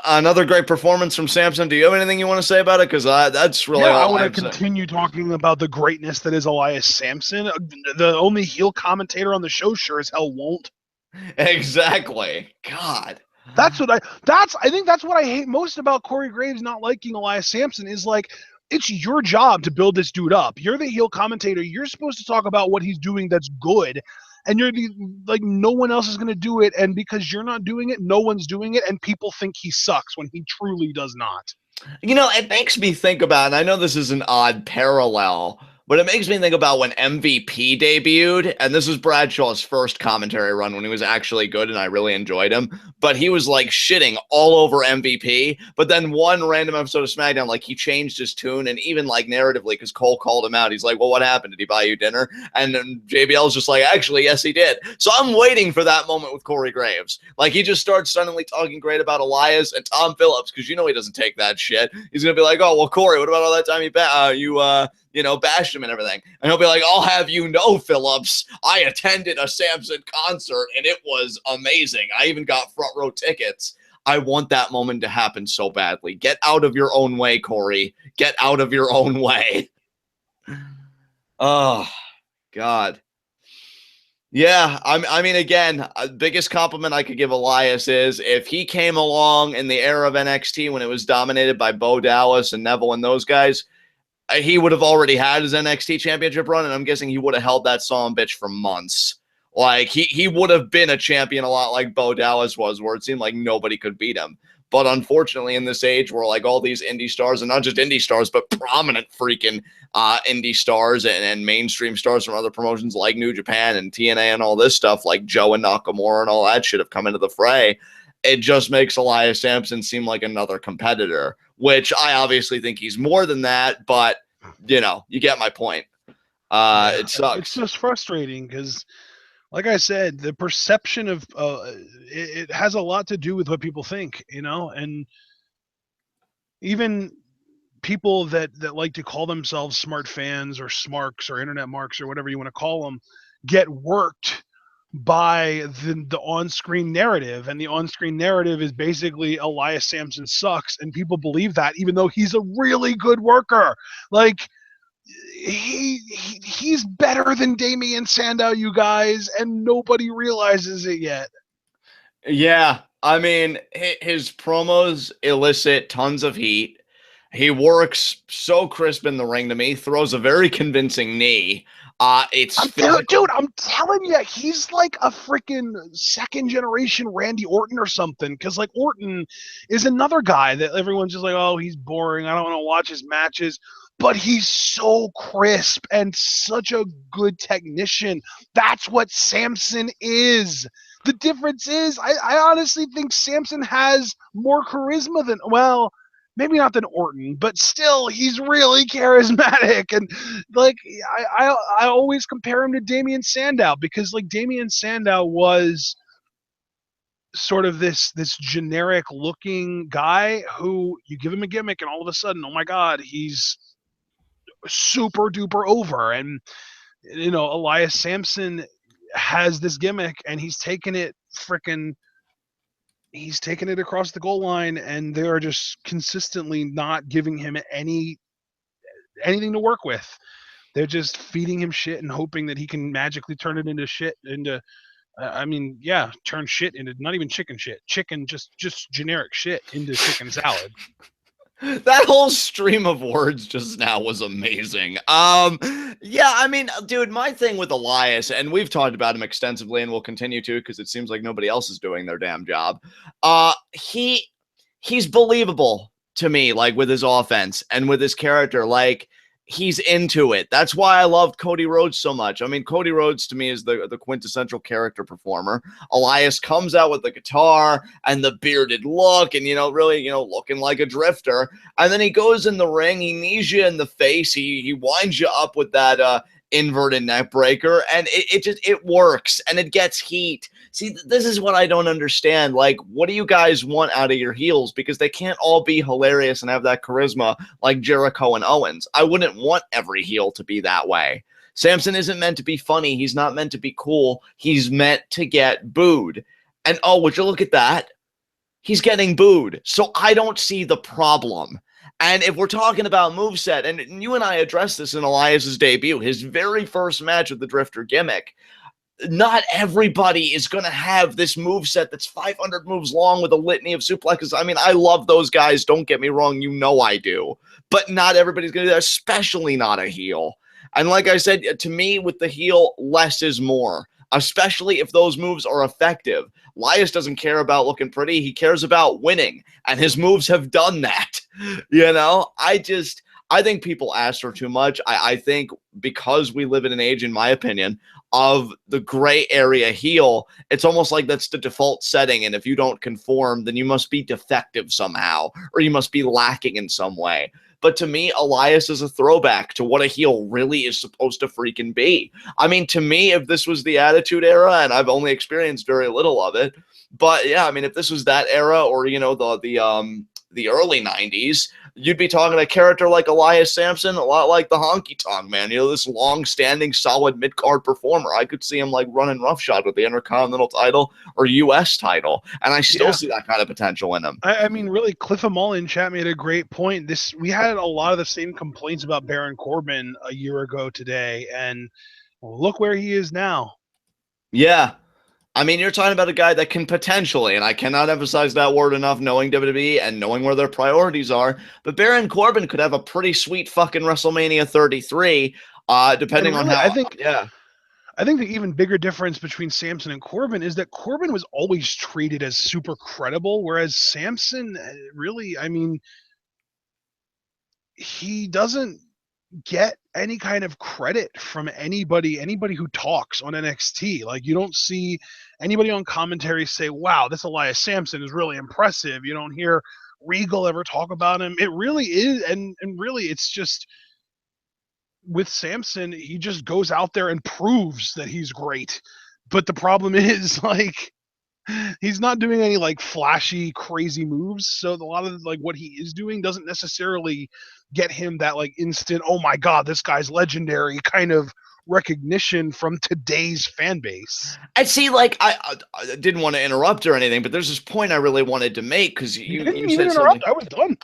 Another great performance from Samson. Do you have anything you want to say about it? Because that's really all I want to continue talking about the greatness that is Elias Samson. The only heel commentator on the show sure as hell won't. Exactly. God. I think that's what I hate most about Corey Graves not liking Elias Samson is like, it's your job to build this dude up. You're the heel commentator. You're supposed to talk about what he's doing that's good. And you're like, no one else is going to do it. And because you're not doing it, no one's doing it. And people think he sucks when he truly does not. You know, it makes me think about, and I know this is an odd parallel, but it makes me think about when MVP debuted, and this was Bradshaw's first commentary run when he was actually good, and I really enjoyed him, but he was, like, shitting all over MVP, but then one random episode of SmackDown, like, he changed his tune, and even, like, narratively, because Cole called him out, he's like, well, what happened? Did he buy you dinner? And then JBL's just like, actually, yes, he did. So I'm waiting for that moment with Corey Graves. Like, he just starts suddenly talking great about Elias and Tom Phillips, because you know he doesn't take that shit. He's going to be like, oh, well, Corey, what about all that time you bashed him and everything. And he'll be like, I'll have you know, Phillips, I attended a Samson concert and it was amazing. I even got front row tickets. I want that moment to happen so badly. Get out of your own way, Corey. Get out of your own way. Oh, God. Yeah, I mean, again, biggest compliment I could give Elias is if he came along in the era of NXT when it was dominated by Bo Dallas and Neville and those guys, he would have already had his NXT championship run, and I'm guessing he would have held that son of a bitch for months. Like, he would have been a champion a lot like Bo Dallas was, where it seemed like nobody could beat him. But unfortunately, in this age where like all these indie stars, and not just indie stars, but prominent freaking indie stars and mainstream stars from other promotions like New Japan and TNA and all this stuff, like Joe and Nakamura and all that shit have come into the fray, it just makes Elias Samson seem like another competitor, which I obviously think he's more than that, but, you know, you get my point. It sucks. It's just frustrating because, like I said, the perception of it has a lot to do with what people think, you know, and even people that like to call themselves smart fans or smarks or internet marks or whatever you want to call them get worked by the on-screen narrative, and the on-screen narrative is basically Elias Samson sucks, and people believe that even though he's a really good worker. Like, he's better than Damien Sandow, you guys, and nobody realizes it yet. Yeah, I mean, his promos elicit tons of heat. He works so crisp in the ring to me, throws a very convincing knee. Dude, I'm telling you, he's like a freaking second generation Randy Orton or something. Because like Orton is another guy that everyone's just like, oh, he's boring. I don't want to watch his matches. But he's so crisp and such a good technician. That's what Samson is. The difference is, I honestly think Samson has more charisma than, well, maybe not than Orton, but still, he's really charismatic. And like, I always compare him to Damien Sandow because like Damien Sandow was sort of this generic looking guy who you give him a gimmick and all of a sudden, oh my God, he's super duper over. And, you know, Elias Samson has this gimmick and he's taken it across the goal line, and they're just consistently not giving him anything to work with. They're just feeding him shit and hoping that he can magically turn it into shit, turn shit into not even chicken shit, just generic shit into chicken salad. That whole stream of words just now was amazing. Yeah, I mean, dude, my thing with Elias, and we've talked about him extensively and we'll continue to because it seems like nobody else is doing their damn job. He's believable to me, like with his offense and with his character. Like, he's into it. That's why I loved Cody Rhodes so much. I mean, Cody Rhodes to me is the quintessential character performer. Elias comes out with the guitar and the bearded look and, really, looking like a drifter. And then he goes in the ring, he knees you in the face, he winds you up with that inverted neck breaker, and it works and it gets heat. See, this is what I don't understand. Like, what do you guys want out of your heels? Because they can't all be hilarious and have that charisma like Jericho and Owens. I wouldn't want every heel to be that way. Samson isn't meant to be funny. He's not meant to be cool. He's meant to get booed. And oh, would you look at that? He's getting booed. So I don't see the problem. And if we're talking about moveset, and you and I addressed this in Elias's debut, his very first match with the Drifter gimmick, not everybody is going to have this moveset that's 500 moves long with a litany of suplexes. I mean, I love those guys. Don't get me wrong. You know I do. But not everybody's going to do that, especially not a heel. And like I said, to me, with the heel, less is more, especially if those moves are effective. Elias doesn't care about looking pretty. He cares about winning, and his moves have done that. I think people ask for too much. I think because we live in an age, in my opinion, of the gray area heel, it's almost like that's the default setting, and if you don't conform, then you must be defective somehow, or you must be lacking in some way. But to me, Elias is a throwback to what a heel really is supposed to freaking be. I mean, to me, if this was the Attitude Era, and I've only experienced very little of it, but yeah, I mean, if this was that era, or the early 90s, you'd be talking a character like Elias Samson, a lot like the Honky Tonk Man. You know, this long-standing, solid mid-card performer. I could see him like running roughshod with the Intercontinental title or U.S. title, and I still see that kind of potential in him. I mean, really, Cliff Amal in chat made a great point. We had a lot of the same complaints about Baron Corbin a year ago today, and look where he is now. Yeah. I mean, you're talking about a guy that can potentially, and I cannot emphasize that word enough, knowing WWE and knowing where their priorities are, but Baron Corbin could have a pretty sweet fucking WrestleMania 33, depending on how... I think the even bigger difference between Samson and Corbin is that Corbin was always treated as super credible, whereas Samson, really, I mean, he doesn't get any kind of credit from anybody who talks on NXT. Like, you don't see anybody on commentary say, wow, this Elias Samson is really impressive. You don't hear Regal ever talk about him. It really is, and really it's just, with Samson, he just goes out there and proves that he's great. But the problem is, like, he's not doing any like flashy, crazy moves. So a lot of like what he is doing doesn't necessarily get him that like instant, oh my God, this guy's legendary kind of recognition from today's fan base. I see, like, I didn't want to interrupt or anything, but there's this point I really wanted to make because you didn't said even interrupt. I was done.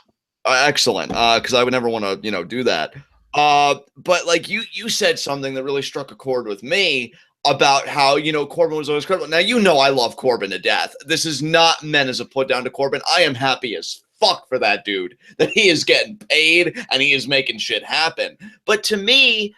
Excellent. Because I would never want to, do that. But like you said something that really struck a chord with me about how, Corbin was always credible. Now, I love Corbin to death. This is not meant as a put down to Corbin. I am happy as fuck for that dude, that he is getting paid and he is making shit happen. But to me,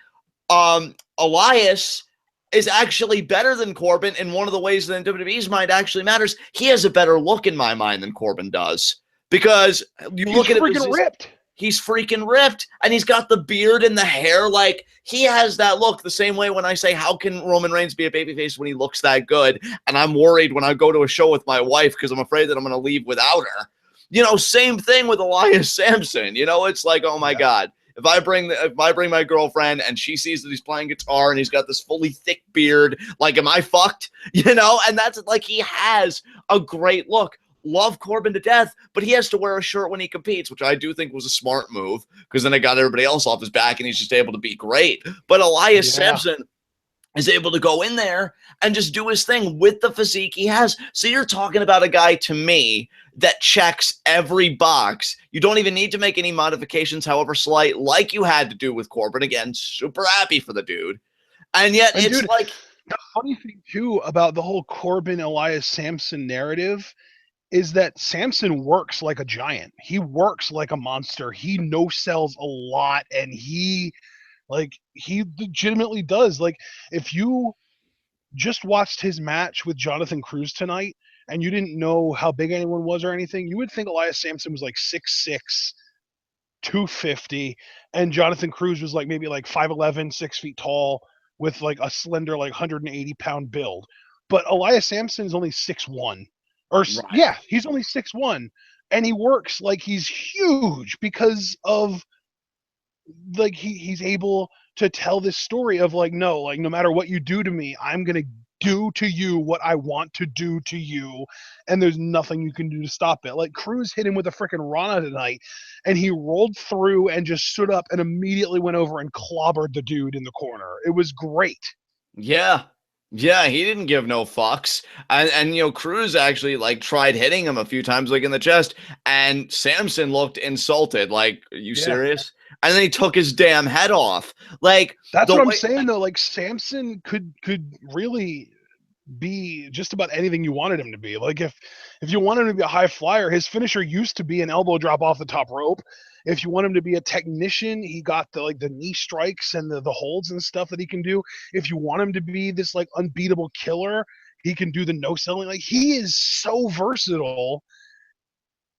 Elias is actually better than Corbin in one of the ways that in WWE's mind actually matters. He has a better look in my mind than Corbin does, because he's freaking ripped. He's freaking ripped, and he's got the beard and the hair. Like, he has that look the same way when I say, how can Roman Reigns be a babyface when he looks that good? And I'm worried when I go to a show with my wife because I'm afraid that I'm going to leave without her. Same thing with Elias Samson. It's like, oh my God. If I bring my girlfriend and she sees that he's playing guitar and he's got this fully thick beard, like, am I fucked? And that's like, he has a great look. Love Corbin to death, but he has to wear a shirt when he competes, which I do think was a smart move, because then it got everybody else off his back and he's just able to be great. But Elias Samson is able to go in there and just do his thing with the physique he has. So you're talking about a guy, to me, that checks every box. You don't even need to make any modifications, however slight, like you had to do with Corbin. Again, super happy for the dude. And yet it's dude, like... The funny thing, too, about the whole Corbin Elias Samson narrative is that Samson works like a giant. He works like a monster. He no-sells a lot, and he legitimately does. Like, if you just watched his match with Jonathan Cruz tonight and you didn't know how big anyone was or anything, you would think Elias Samson was like 6'6", 250, and Jonathan Cruz was like maybe like 5'11", 6 feet tall with like a slender like 180-pound build. But Elias Samson is only 6'1". He's only 6'1", and he works like he's huge because of like he's able to tell this story of like, no matter what you do to me, I'm gonna do to you what I want to do to you, and there's nothing you can do to stop it. Like, Cruz hit him with a freaking Rana tonight, and he rolled through and just stood up and immediately went over and clobbered the dude in the corner. It was great. Yeah, he didn't give no fucks. And Cruz actually like tried hitting him a few times, like in the chest, and Samson looked insulted. Like, are you serious? And then he took his damn head off. Like, that's what I'm saying though. Like, Samson could really be just about anything you wanted him to be. Like, if you want him to be a high flyer, his finisher used to be an elbow drop off the top rope. If you want him to be a technician, he got the knee strikes and the holds and stuff that he can do. If you want him to be this like unbeatable killer, he can do the no-selling. Like, he is so versatile.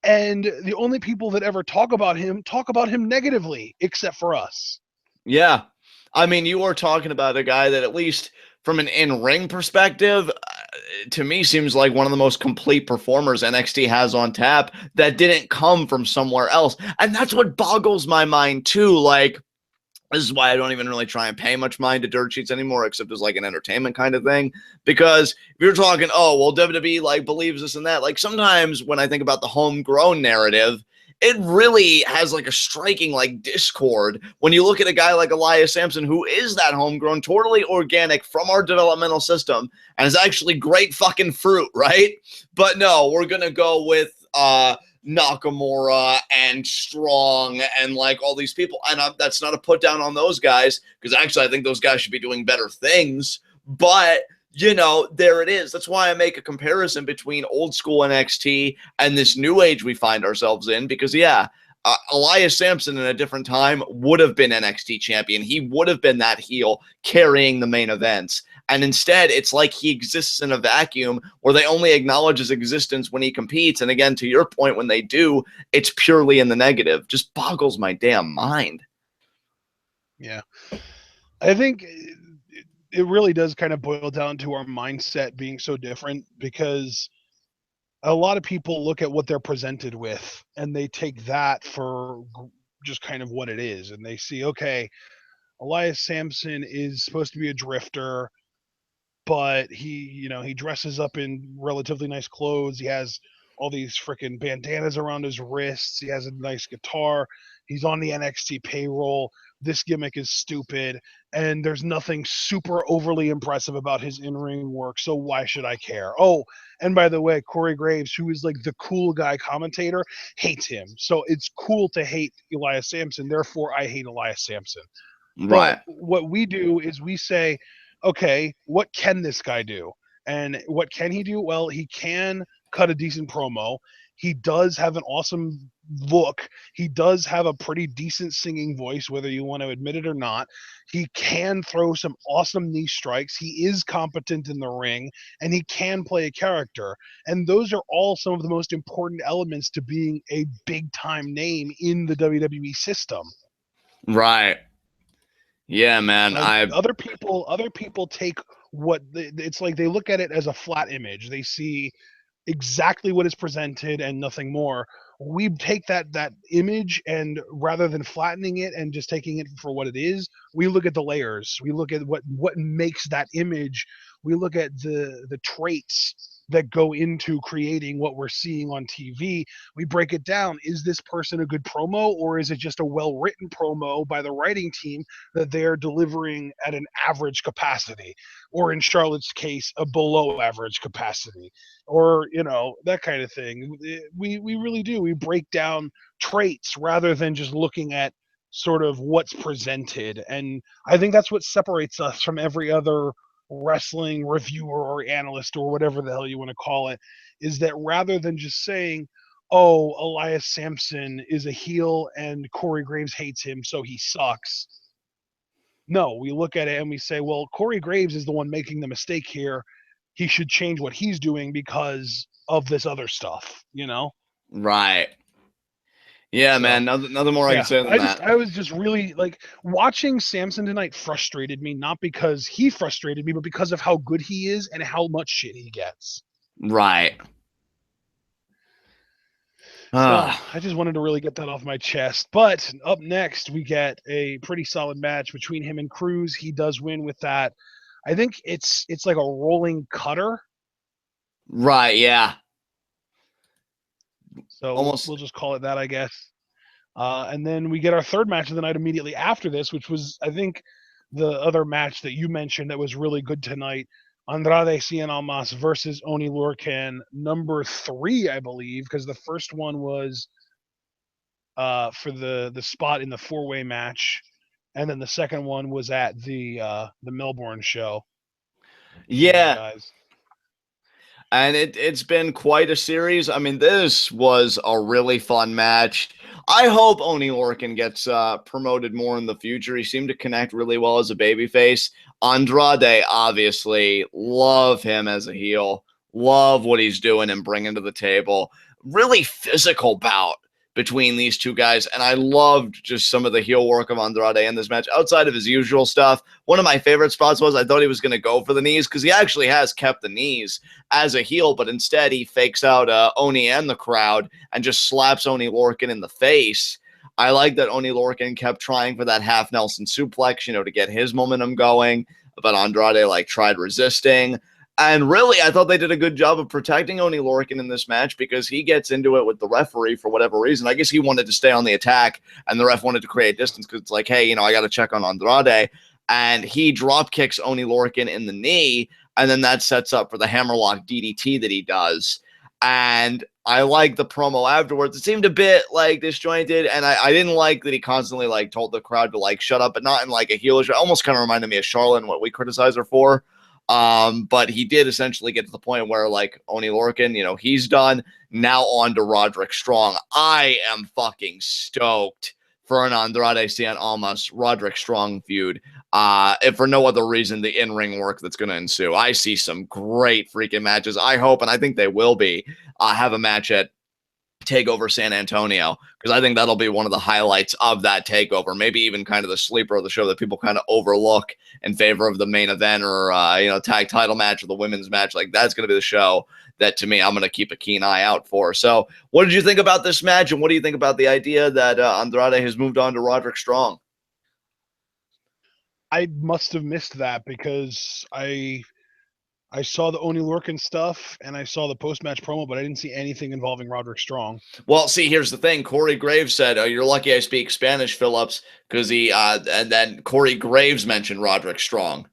And the only people that ever talk about him negatively, except for us. Yeah. I mean, you are talking about a guy that, at least from an in-ring perspective, to me seems like one of the most complete performers NXT has on tap that didn't come from somewhere else. And that's what boggles my mind too. Like, this is why I don't even really try and pay much mind to dirt sheets anymore, except as like an entertainment kind of thing. Because if you're talking, oh, well, WWE like believes this and that, like sometimes when I think about the homegrown narrative, it really has like a striking like discord when you look at a guy like Elias Samson, who is that homegrown, totally organic from our developmental system, and is actually great fucking fruit, right? But no, we're gonna go with Nakamura and Strong and like all these people, and that's not a put down on those guys, because actually I think those guys should be doing better things, but you know, there it is. That's why I make a comparison between old school NXT and this new age we find ourselves in, because yeah, Elias Samson in a different time would have been NXT champion. He would have been that heel carrying the main events. And instead, it's like he exists in a vacuum where they only acknowledge his existence when he competes. And again, to your point, when they do, it's purely in the negative. Just boggles my damn mind. Yeah. I think it really does kind of boil down to our mindset being so different, because a lot of people look at what they're presented with and they take that for just kind of what it is. And they see, okay, Elias Samson is supposed to be a drifter, but he dresses up in relatively nice clothes. He has all these freaking bandanas around his wrists. He has a nice guitar. He's on the NXT payroll. This gimmick is stupid, and there's nothing super overly impressive about his in-ring work, so why should I care? Oh, and by the way, Corey Graves, who is like the cool guy commentator, hates him. So it's cool to hate Elias Samson, therefore I hate Elias Samson. Right. But what we do is we say, okay, what can this guy do? And what can he do? Well, he can cut a decent promo. He does have an awesome look. He does have a pretty decent singing voice, whether you want to admit it or not. He can throw some awesome knee strikes. He is competent in the ring, and he can play a character. And those are all some of the most important elements to being a big-time name in the WWE system. Right. Yeah, man. Like other people take it's like they look at it as a flat image. They see exactly what is presented and nothing more. We take that image, and rather than flattening it and just taking it for what it is, we look at the layers. We look at what makes that image. We look at the traits that go into creating what we're seeing on TV. We break it down. Is this person a good promo, or is it just a well-written promo by the writing team that they're delivering at an average capacity, or in Charlotte's case, a below average capacity, or that kind of thing. We really do. We break down traits rather than just looking at sort of what's presented. And I think that's what separates us from every other wrestling reviewer or analyst or whatever the hell you want to call it, is that rather than just saying, oh, Elias Samson is a heel and Corey Graves hates him, so he sucks. No, we look at it and we say, well, Corey Graves is the one making the mistake here. He should change what he's doing because of this other stuff, Right. Yeah, so, man. Nothing more I can say than that. I was just really like watching Samson tonight frustrated me, not because he frustrated me, but because of how good he is and how much shit he gets. Right. So I just wanted to really get that off my chest. But up next, we get a pretty solid match between him and Cruz. He does win with that. I think it's like a rolling cutter. Right, yeah. So we'll just call it that, I guess. And then we get our third match of the night immediately after this, which was, I think, the other match that you mentioned that was really good tonight. Andrade Cien Almas versus Oney Lorcan, number 3, I believe, because the first one was for the spot in the 4-way match, and then the second one was at the Melbourne show. Yeah. And it's been quite a series. I mean, this was a really fun match. I hope Oney Lorcan gets promoted more in the future. He seemed to connect really well as a babyface. Andrade, obviously, love him as a heel. Love what he's doing and bringing to the table. Really physical bout between these two guys, and I loved just some of the heel work of Andrade in this match. Outside of his usual stuff, one of my favorite spots was I thought he was going to go for the knees, because he actually has kept the knees as a heel, but instead he fakes out Oney and the crowd and just slaps Oney Lorcan in the face. I like that Oney Lorcan kept trying for that half Nelson suplex, to get his momentum going, but Andrade tried resisting. And really, I thought they did a good job of protecting Oney Lorcan in this match because he gets into it with the referee for whatever reason. I guess he wanted to stay on the attack, and the ref wanted to create distance because it's like, hey, you know, I got to check on Andrade. And he drop kicks Oney Lorcan in the knee, and then that sets up for the hammerlock DDT that he does. And I like the promo afterwards. It seemed a bit like disjointed, and I didn't like that he constantly like told the crowd to like shut up, but not in like a heelish. It almost kind of reminded me of Charlotte and what we criticize her for. But he did essentially get to the point where like Oney Lorcan, you know, he's done. Now on to Roderick Strong. I am fucking stoked for an Andrade Cien Almas Roderick Strong feud. If for no other reason, the in-ring work that's going to ensue. I see some great freaking matches. I hope, and I think they will be, have a match at Takeover San Antonio, because I think that'll be one of the highlights of that takeover, maybe even kind of the sleeper of the show that people kind of overlook in favor of the main event or you know, tag title match or the women's match. Like, that's going to be the show that, to me, I'm going to keep a keen eye out for. So what did you think about this match, and what do you think about the idea that Andrade has moved on to Roderick Strong? I must have missed that because I saw the Oney Lorcan stuff and I saw the post-match promo, but I didn't see anything involving Roderick Strong. Well, see, here's the thing. Corey Graves said, you're lucky I speak Spanish, Phillips, because he, and then Corey Graves mentioned Roderick Strong.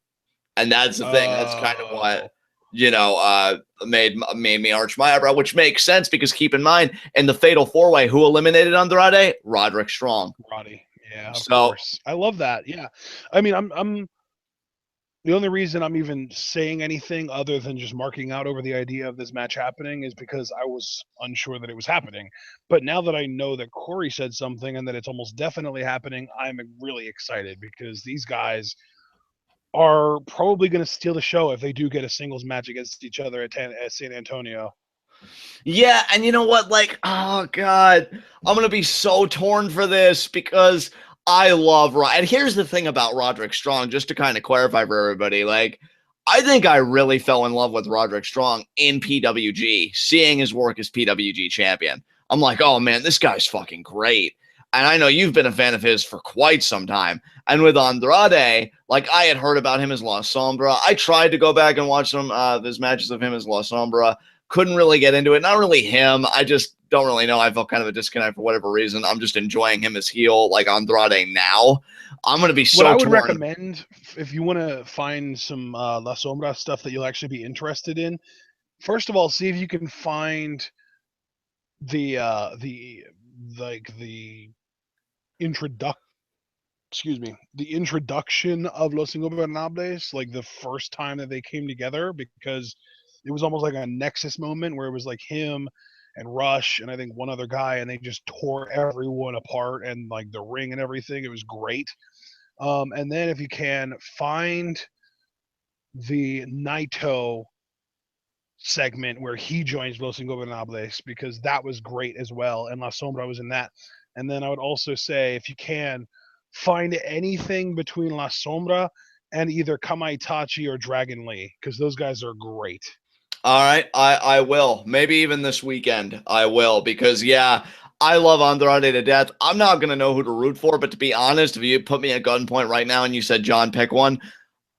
And that's the thing. That's kind of what, you know, made me arch my eyebrow, which makes sense because keep in mind, in the Fatal 4-Way, who eliminated Andrade? Roderick Strong. Roddy. Yeah, of course. I love that. Yeah. I mean, I'm the only reason I'm even saying anything other than just marking out over the idea of this match happening is because I was unsure that it was happening. But now that I know that Corey said something and that it's almost definitely happening, I'm really excited because these guys are probably going to steal the show if they do get a singles match against each other at San Antonio. Yeah, and you know what? Like, oh, God, I'm going to be so torn for this because I love Rod. And here's the thing about Roderick Strong, just to kind of clarify for everybody. Like, I think I really fell in love with Roderick Strong in PWG, seeing his work as PWG champion. I'm like, oh, man, this guy's fucking great. And I know you've been a fan of his for quite some time. And with Andrade, like, I had heard about him as La Sombra. I tried to go back and watch some of his matches of him as La Sombra. Couldn't really get into it. Not really him. I just don't really know. I felt kind of a disconnect for whatever reason. I'm just enjoying him as heel, like Andrade now. I'm going to be so torn. What I would recommend, if you want to find some La Sombra stuff that you'll actually be interested in, first of all, see if you can find the introduction of Los Ingobernables, like the first time that they came together, because it was almost like a Nexus moment where it was like him and Rush and I think one other guy, and they just tore everyone apart and like the ring and everything. It was great. And then if you can find the Naito segment where he joins Los Ingobernables, because that was great as well, and La Sombra was in that. And then I would also say, if you can, find anything between La Sombra and either Kamaitachi or Dragon Lee, because those guys are great. All right, I will. Maybe even this weekend I will, because, yeah, I love Andrade to death. I'm not going to know who to root for, but to be honest, if you put me at gunpoint right now and you said, John, pick one,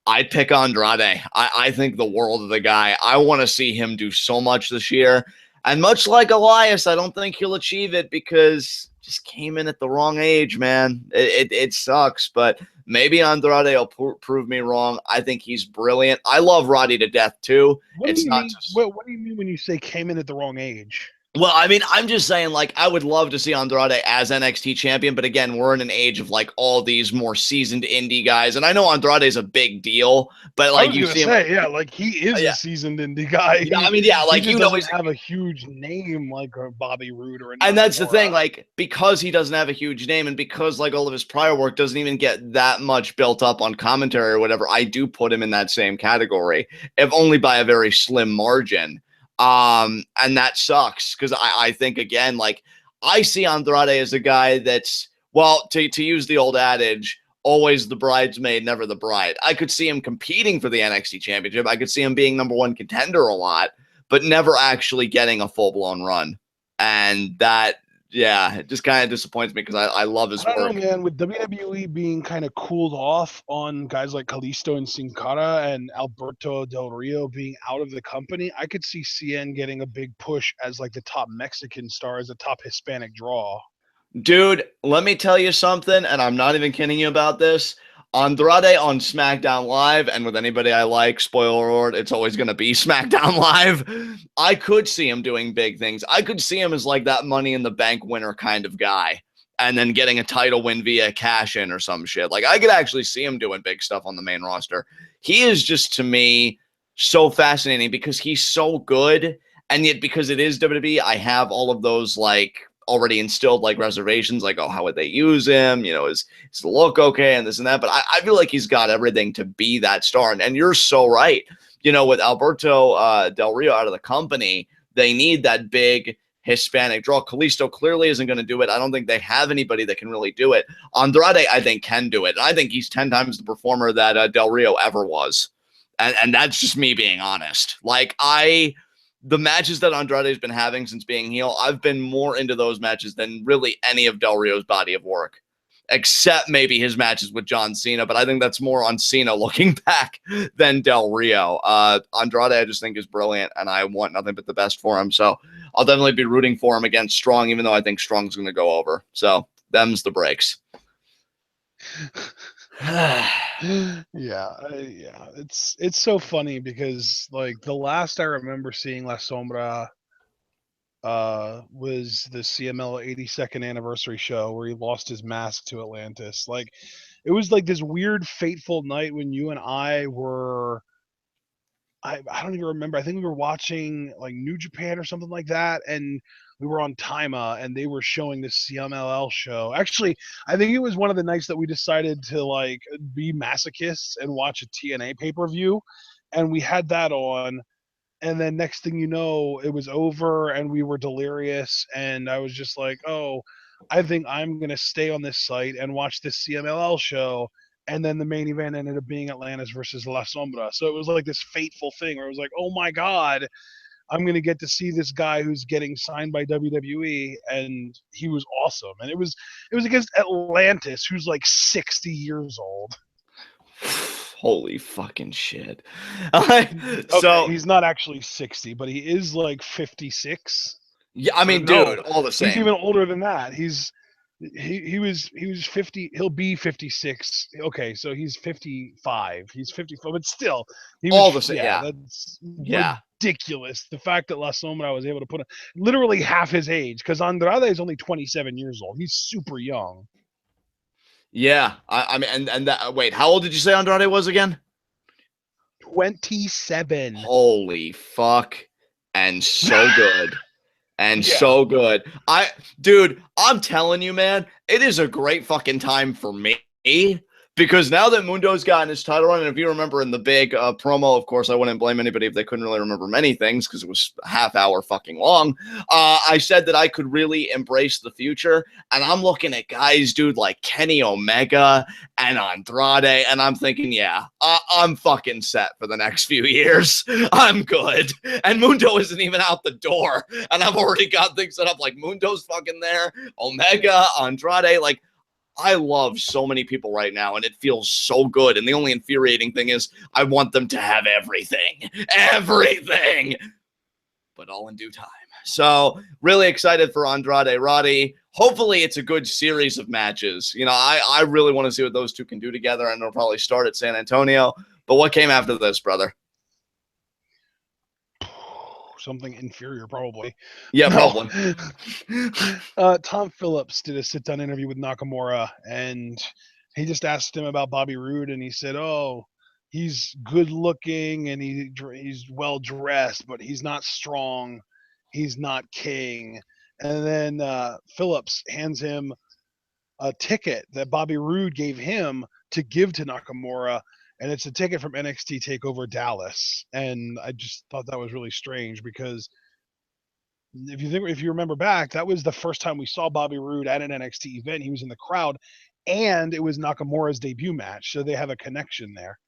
I'd pick Andrade. I think the world of the guy. I want to see him do so much this year. And much like Elias, I don't think he'll achieve it because just came in at the wrong age, man. It sucks, but maybe Andrade will prove me wrong. I think he's brilliant. I love Roddy to death, too. What do you mean when you say came in at the wrong age? Well, I mean, I'm just saying, like, I would love to see Andrade as NXT champion, but again, we're in an age of, like, all these more seasoned indie guys, and I know Andrade's a big deal, but, like, you see him... yeah, like, he is a seasoned indie guy. Yeah, I mean, yeah, like, he doesn't have a huge name like Bobby Roode or anything. And that's the thing, like, because he doesn't have a huge name, and because, like, all of his prior work doesn't even get that much built up on commentary or whatever, I do put him in that same category, if only by a very slim margin. And that sucks because I think, again, like, I see Andrade as a guy that's, well, to use the old adage, always the bridesmaid, never the bride. I could see him competing for the NXT championship. I could see him being #1 contender a lot, but never actually getting a full-blown run. And that yeah, it just kind of disappoints me because I love his I don't work. know, man. With WWE being kind of cooled off on guys like Kalisto and Sin Cara and Alberto Del Rio being out of the company, I could see Cien getting a big push as like the top Mexican star, as a top Hispanic draw. Dude, let me tell you something, and I'm not even kidding you about this. Andrade on SmackDown Live, and with anybody I like, spoiler alert, it's always going to be SmackDown Live. I could see him doing big things. I could see him as like that Money in the Bank winner kind of guy, and then getting a title win via cash in or some shit. Like, I could actually see him doing big stuff on the main roster. He is just, to me, so fascinating because he's so good, and yet because it is WWE, I have all of those, like, already instilled like reservations, like, oh, how would they use him? You know, is the look okay and this and that? But I feel like he's got everything to be that star. And you're so right. You know, with Alberto Del Rio out of the company, they need that big Hispanic draw. Kalisto clearly isn't going to do it. I don't think they have anybody that can really do it. Andrade, I think, can do it. And I think he's 10 times the performer that Del Rio ever was. And that's just me being honest. Like, the matches that Andrade's been having since being heel, I've been more into those matches than really any of Del Rio's body of work, except maybe his matches with John Cena. But I think that's more on Cena looking back than Del Rio. Andrade, I just think, is brilliant, and I want nothing but the best for him. So I'll definitely be rooting for him against Strong, even though I think Strong's going to go over. So them's the breaks. Yeah, it's so funny because like the last I remember seeing La Sombra was the CML 82nd anniversary show where he lost his mask to Atlantis. Like, it was like this weird fateful night when you and I were, I don't even remember. I think we were watching like New Japan or something like that, and we were on Taima, and they were showing this CMLL show. Actually, I think it was one of the nights that we decided to like be masochists and watch a TNA pay-per-view, and we had that on. And then next thing you know, it was over, and we were delirious, and I was just like, oh, I think I'm gonna stay on this site and watch this CMLL show. And then the main event ended up being Atlantis versus La Sombra. So it was like this fateful thing where it was like, oh my God, I'm going to get to see this guy who's getting signed by WWE. And he was awesome. And it was against Atlantis, who's like 60 years old. Holy fucking shit. Okay, So he's not actually 60, but he is like 56. yeah, I mean, no, dude, all the same. He's even older than that. He was 50. He'll be 56. Okay, so he's 55. He's 54, but still, he was all the same. Yeah, that's yeah. ridiculous. The fact that La Sombra was able to put literally half his age, because Andrade is only 27 years old. He's super young. Yeah, I mean, and that. Wait, how old did you say Andrade was again? 27. Holy fuck, and so good. And Yeah. so good. Dude, I'm telling you, man, it is a great fucking time for me because now that Mundo's gotten his title run, and if you remember in the big promo, of course, I wouldn't blame anybody if they couldn't really remember many things because it was a half hour fucking long. I said that I could really embrace the future, and I'm looking at guys, dude, like Kenny Omega and Andrade, and I'm thinking, yeah, I'm fucking set for the next few years. I'm good. And Mundo isn't even out the door, and I've already got things set up like Mundo's fucking there, Omega, Andrade, like, I love so many people right now, and it feels so good. And the only infuriating thing is I want them to have everything. Everything! But all in due time. So, really excited for Andrade Roddy. Hopefully, it's a good series of matches. You know, I really want to see what those two can do together, and it'll probably start at San Antonio. But what came after this, brother? Something inferior, probably. Yeah, No. probably. Tom Phillips did a sit-down interview with Nakamura, and he just asked him about Bobby Roode, and he said, oh, he's good-looking, and he's well-dressed, but he's not strong. He's not king. And then Phillips hands him a ticket that Bobby Roode gave him to give to Nakamura, and it's a ticket from NXT TakeOver Dallas. And I just thought that was really strange because if you remember back, that was the first time we saw Bobby Roode at an NXT event. He was in the crowd, and it was Nakamura's debut match, so they have a connection there.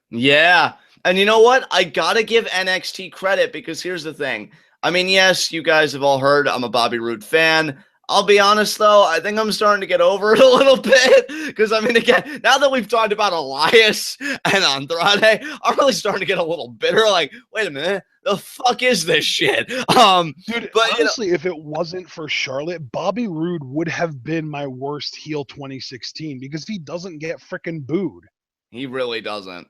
Yeah. And you know what? I got to give NXT credit because here's the thing. I mean, yes, you guys have all heard I'm a Bobby Roode fan. I'll be honest, though, I think I'm starting to get over it a little bit. Because, I mean, again, now that we've talked about Elias and Andrade, I'm really starting to get a little bitter. Like, wait a minute, the fuck is this shit? Dude, But, honestly, if it wasn't for Charlotte, Bobby Roode would have been my worst heel 2016 because he doesn't get freaking booed. he really doesn't.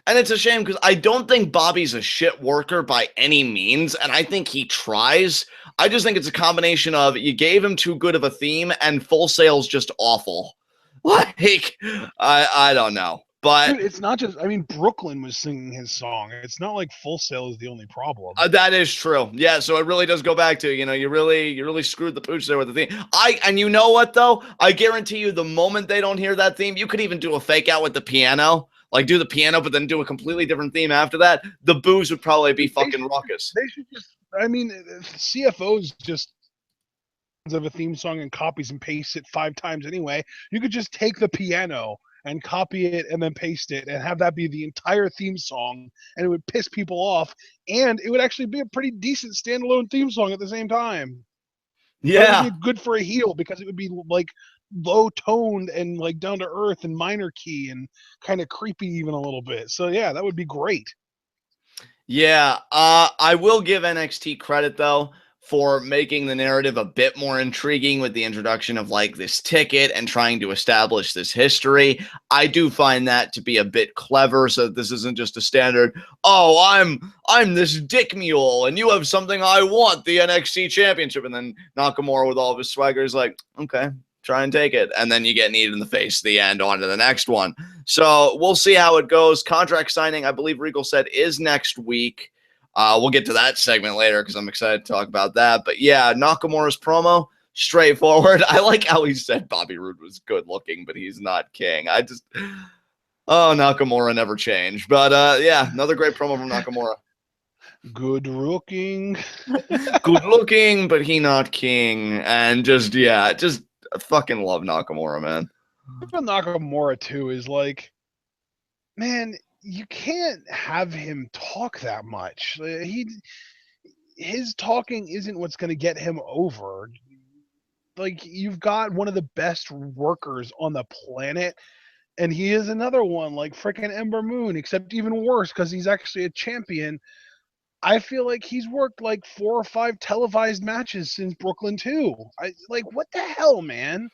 And it's a shame because I don't think Bobby's a shit worker by any means, and I think he tries. I just think it's a combination of you gave him too good of a theme and Full Sail's just awful. Like, I don't know. But Dude, it's not just, I mean, Brooklyn was singing his song. It's not like Full Sail is the only problem. that is true. Yeah, so it really does go back to, you really screwed the pooch there with the theme. And you know what though? I guarantee you the moment they don't hear that theme, you could even do a fake out with the piano. Like do the piano, but then do a completely different theme after that. The boos would probably be fucking raucous. They should just, I mean, CFOs just of a theme song and copies and pastes it 5 times anyway. You could just take the piano and copy it and then paste it and have that be the entire theme song, and it would piss people off, and it would actually be a pretty decent standalone theme song at the same time. Yeah. It would be good for a heel because it would be like low toned and like down to earth and minor key and kind of creepy even a little bit. So yeah, that would be great. Yeah, I will give NXT credit though for making the narrative a bit more intriguing with the introduction of like this ticket and trying to establish this history. I do find that to be a bit clever, so that this isn't just a standard, oh, I'm this dick mule and you have something I want, the NXT championship, and then Nakamura with all of his swagger is like, okay, try and take it, and then you get kneed in the face at the end, on to the next one. So we'll see how it goes. Contract signing, I believe Regal said, is next week. We'll get to that segment later because I'm excited to talk about that. But yeah, Nakamura's promo, straightforward. I like how he said Bobby Roode was good looking, but he's not king. Nakamura never changed. But yeah, another great promo from Nakamura. Good looking. Good looking, but he not king. And just I fucking love Nakamura, man. Nakamura too is like, man, you can't have him talk that much. His talking isn't what's going to get him over. Like, you've got one of the best workers on the planet, and he is another one like freaking Ember Moon, except even worse because he's actually a champion. I feel like he's worked like 4 or 5 televised matches since Brooklyn 2. What the hell, man?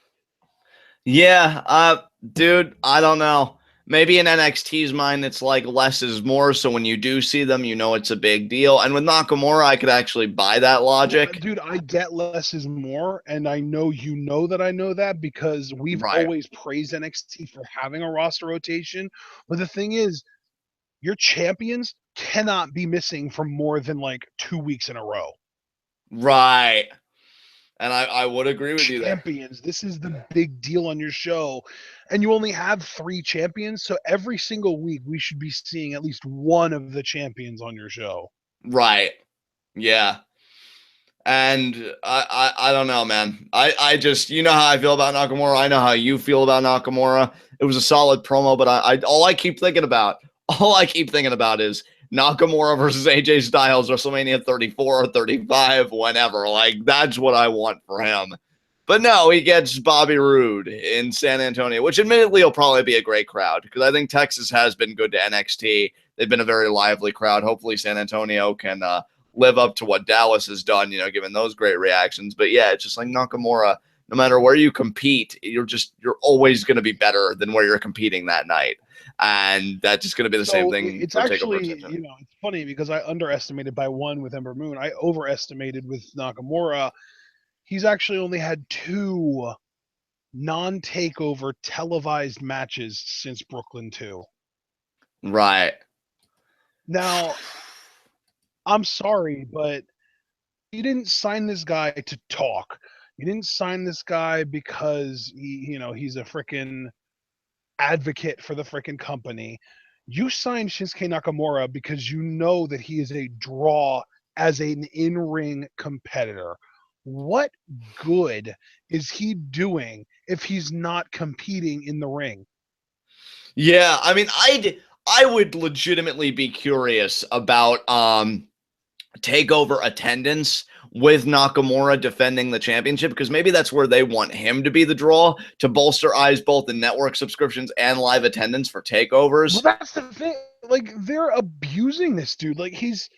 Yeah, dude, I don't know. Maybe in NXT's mind, it's like less is more. So when you do see them, you know it's a big deal. And with Nakamura, I could actually buy that logic. Dude, I get less is more, and I know you know that I know that because we've always praised NXT for having a roster rotation. But the thing is, your champions cannot be missing for more than like 2 weeks in a row. Right. And I would agree with you there. Champions, this is the big deal on your show. And you only have 3 champions, so every single week we should be seeing at least one of the champions on your show. Right. Yeah. And I don't know, man. I just, you know how I feel about Nakamura. I know how you feel about Nakamura. It was a solid promo, but all I keep thinking about is Nakamura versus AJ Styles, WrestleMania 34 or 35, whenever. Like, that's what I want for him. But no, he gets Bobby Roode in San Antonio, which admittedly will probably be a great crowd because I think Texas has been good to NXT. They've been a very lively crowd. Hopefully San Antonio can live up to what Dallas has done, given those great reactions. But yeah, it's just like Nakamura, no matter where you compete, you're always going to be better than where you're competing that night. And that's just going to be the same thing. It's actually, it's funny because I underestimated by 1 with Ember Moon. I overestimated with Nakamura. He's actually only had 2 non-takeover televised matches since Brooklyn 2. Right. Now, I'm sorry, but you didn't sign this guy to talk. You didn't sign this guy because he's a freaking advocate for the freaking company. You signed Shinsuke Nakamura because you know that he is a draw as an in-ring competitor. What good is he doing if he's not competing in the ring? Yeah, I mean, I would legitimately be curious about Takeover attendance with Nakamura defending the championship, because maybe that's where they want him to be the draw to bolster eyes both in network subscriptions and live attendance for takeovers. Well, that's the thing. Like, they're abusing this dude. Like, he's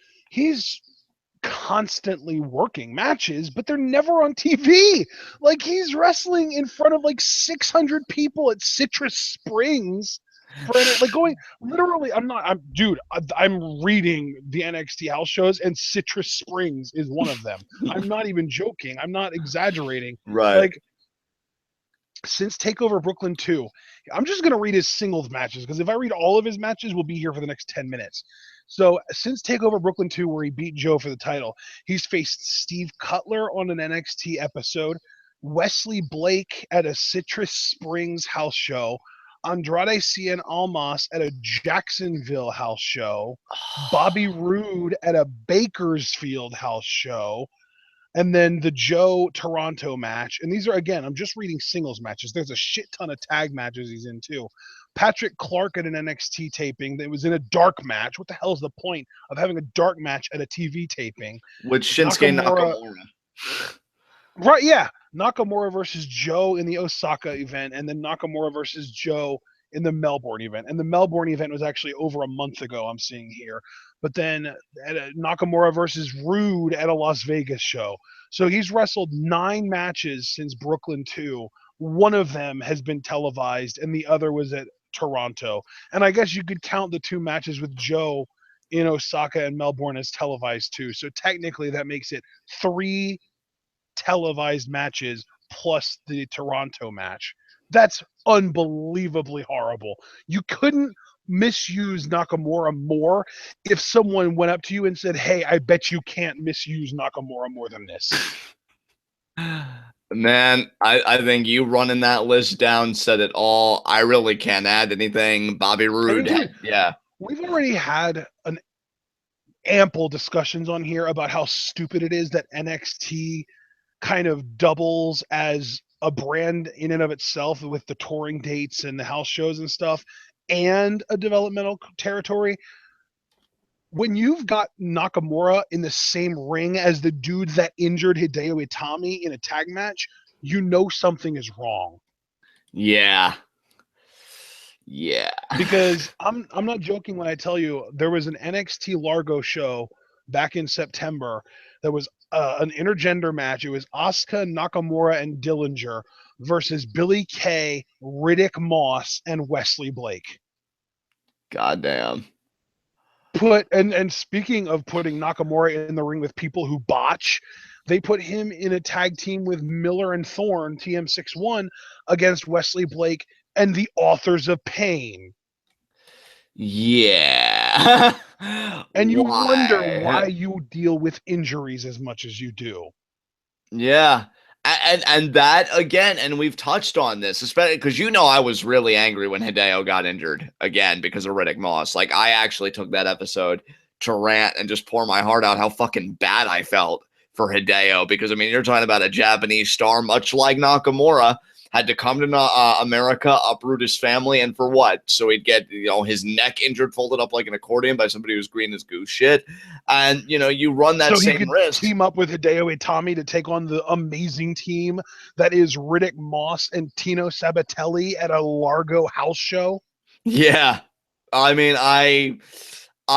constantly working matches, but they're never on TV. Like, he's wrestling in front of like 600 people at Citrus Springs for like going literally. I'm reading the NXT house shows, and Citrus Springs is one of them. I'm not even joking. I'm not exaggerating. Right. Like, since Takeover Brooklyn 2, I'm just going to read his singles matches, because if I read all of his matches, we'll be here for the next 10 minutes. So since Takeover Brooklyn 2, where he beat Joe for the title, he's faced Steve Cutler on an NXT episode, Wesley Blake at a Citrus Springs house show, Andrade Cien Almas at a Jacksonville house show, Bobby Roode at a Bakersfield house show, and then the Joe Toronto match. And these are, again, I'm just reading singles matches. There's a shit ton of tag matches he's in too. Patrick Clark at an NXT taping that was in a dark match. What the hell is the point of having a dark match at a TV taping? With Shinsuke Nakamura. Right, yeah. Nakamura versus Joe in the Osaka event, and then Nakamura versus Joe in the Melbourne event. And the Melbourne event was actually over a month ago, I'm seeing here. But then Nakamura versus Rude at a Las Vegas show. So he's wrestled 9 matches since Brooklyn 2. One of them has been televised, and the other was at Toronto. And I guess you could count the 2 matches with Joe in Osaka and Melbourne as televised too. So technically that makes it 3 televised matches plus the Toronto match. That's unbelievably horrible. You couldn't misuse Nakamura more if someone went up to you and said, hey, I bet you can't misuse Nakamura more than this. Man, I think you running that list down said it all. I really can't add anything. Bobby Roode, yeah. We've already had an ample discussions on here about how stupid it is that NXT kind of doubles as a brand in and of itself with the touring dates and the house shows and stuff, and a developmental territory. When you've got Nakamura in the same ring as the dude that injured Hideo Itami in a tag match, you know something is wrong. Yeah. Yeah. Because I'm not joking when I tell you there was an NXT Largo show back in September that was an intergender match. It was Asuka, Nakamura, and Dillinger versus Billie Kay, Riddick Moss, and Wesley Blake. Goddamn. And speaking of putting Nakamura in the ring with people who botch, they put him in a tag team with Miller and Thorne, TM61, against Wesley Blake and the Authors of Pain. Yeah. And you wonder why you deal with injuries as much as you do. Yeah. And that, again, and we've touched on this, especially because I was really angry when Hideo got injured again because of Riddick Moss. Like, I actually took that episode to rant and just pour my heart out how fucking bad I felt for Hideo, because, I mean, you're talking about a Japanese star, much like Nakamura, had to come to America, uproot his family, and for what? So he'd get, his neck injured, folded up like an accordion by somebody who's green as goose shit. And, you run that same risk. Team up with Hideo Itami to take on the amazing team that is Riddick Moss and Tino Sabatelli at a Largo house show. Yeah. I mean, I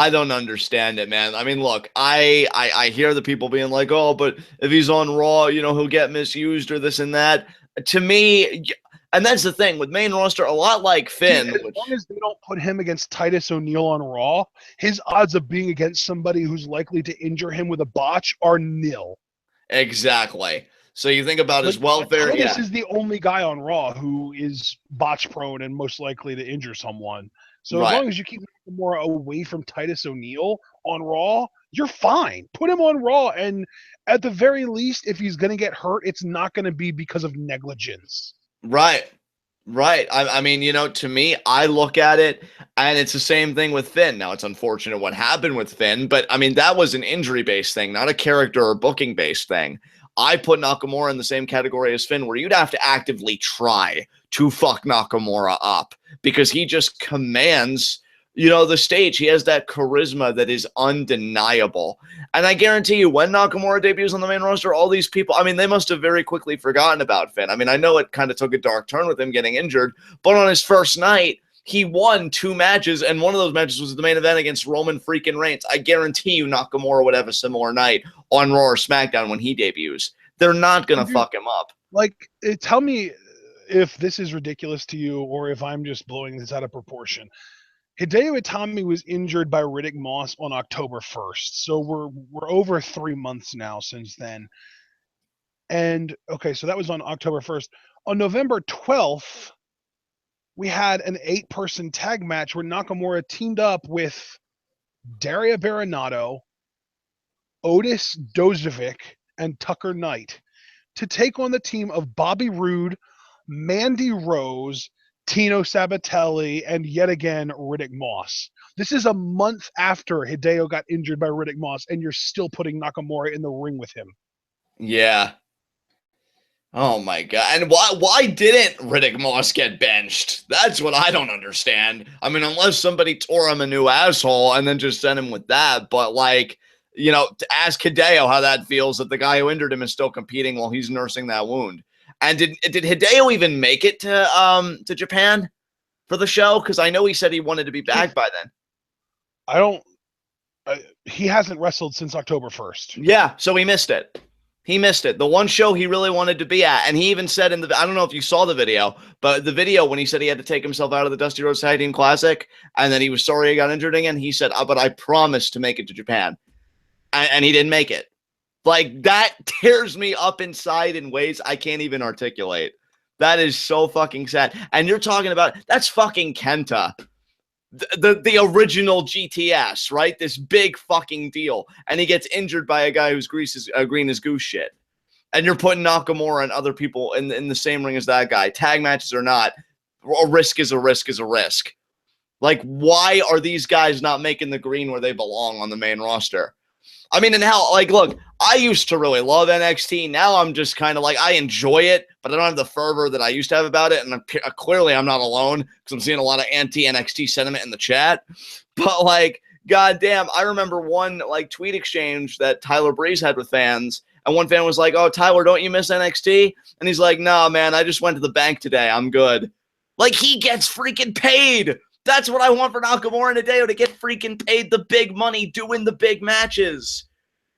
don't understand it, man. I mean, look, I hear the people being like, oh, but if he's on Raw, he'll get misused or this and that. To me, and that's the thing with main roster, a lot like Finn. As long as they don't put him against Titus O'Neil on Raw, his odds of being against somebody who's likely to injure him with a botch are nil. Exactly. So you think about his welfare. Titus is the only guy on Raw who is botch prone and most likely to injure someone. So as long as you keep more away from Titus O'Neil on Raw, you're fine. Put him on Raw, and at the very least, if he's going to get hurt, it's not going to be because of negligence. Right. I mean, to me, I look at it, and it's the same thing with Finn. Now, it's unfortunate what happened with Finn, but, I mean, that was an injury-based thing, not a character or booking-based thing. I put Nakamura in the same category as Finn, where you'd have to actively try to fuck Nakamura up, because he just commands the stage. He has that charisma that is undeniable. And I guarantee you, when Nakamura debuts on the main roster, all these people, I mean, they must have very quickly forgotten about Finn. I mean, I know it kind of took a dark turn with him getting injured, but on his first night, he won 2 matches, and one of those matches was the main event against Roman freaking Reigns. I guarantee you Nakamura would have a similar night on Raw or SmackDown when he debuts. They're not going to fuck him up. Like, tell me if this is ridiculous to you or if I'm just blowing this out of proportion. Hideo Itami was injured by Riddick Moss on October 1st. So we're over 3 months now since then. And okay, so that was on October 1st. On November 12th, we had an 8-person tag match where Nakamura teamed up with Daria Baronato, Otis Dozovic, and Tucker Knight to take on the team of Bobby Roode, Mandy Rose, Tino Sabatelli, and yet again, Riddick Moss. This is a month after Hideo got injured by Riddick Moss, and you're still putting Nakamura in the ring with him. Yeah. Oh my god. And why didn't Riddick Moss get benched? That's what I don't understand. I mean, unless somebody tore him a new asshole and then just sent him with that. But like, to ask Hideo how that feels that the guy who injured him is still competing while he's nursing that wound. And did Hideo even make it to Japan for the show? Because I know he said he wanted to be back by then. He hasn't wrestled since October 1st. Yeah, so he missed it. He missed it. The one show he really wanted to be at. And he even said I don't know if you saw the video, but the video when he said he had to take himself out of the Dusty Rhodes Tag Team Classic and then he was sorry he got injured again, he said, but I promised to make it to Japan. And he didn't make it. Like, that tears me up inside in ways I can't even articulate. That is so fucking sad. And you're talking about, that's fucking Kenta. The original GTS, right? This big fucking deal. And he gets injured by a guy who's green as goose shit. And you're putting Nakamura and other people in the same ring as that guy. Tag matches or not, a risk is a risk is a risk. Like, why are these guys not making the green where they belong on the main roster? I mean, and hell, like, look, I used to really love NXT. Now I'm just kind of like, I enjoy it, but I don't have the fervor that I used to have about it. And clearly I'm not alone because I'm seeing a lot of anti-NXT sentiment in the chat. But, like, goddamn, I remember one, like, tweet exchange that Tyler Breeze had with fans. And one fan was like, oh, Tyler, don't you miss NXT? And he's like, no, man, I just went to the bank today. I'm good. Like, he gets freaking paid. That's what I want for Nakamura and Hideo, to get freaking paid the big money doing the big matches.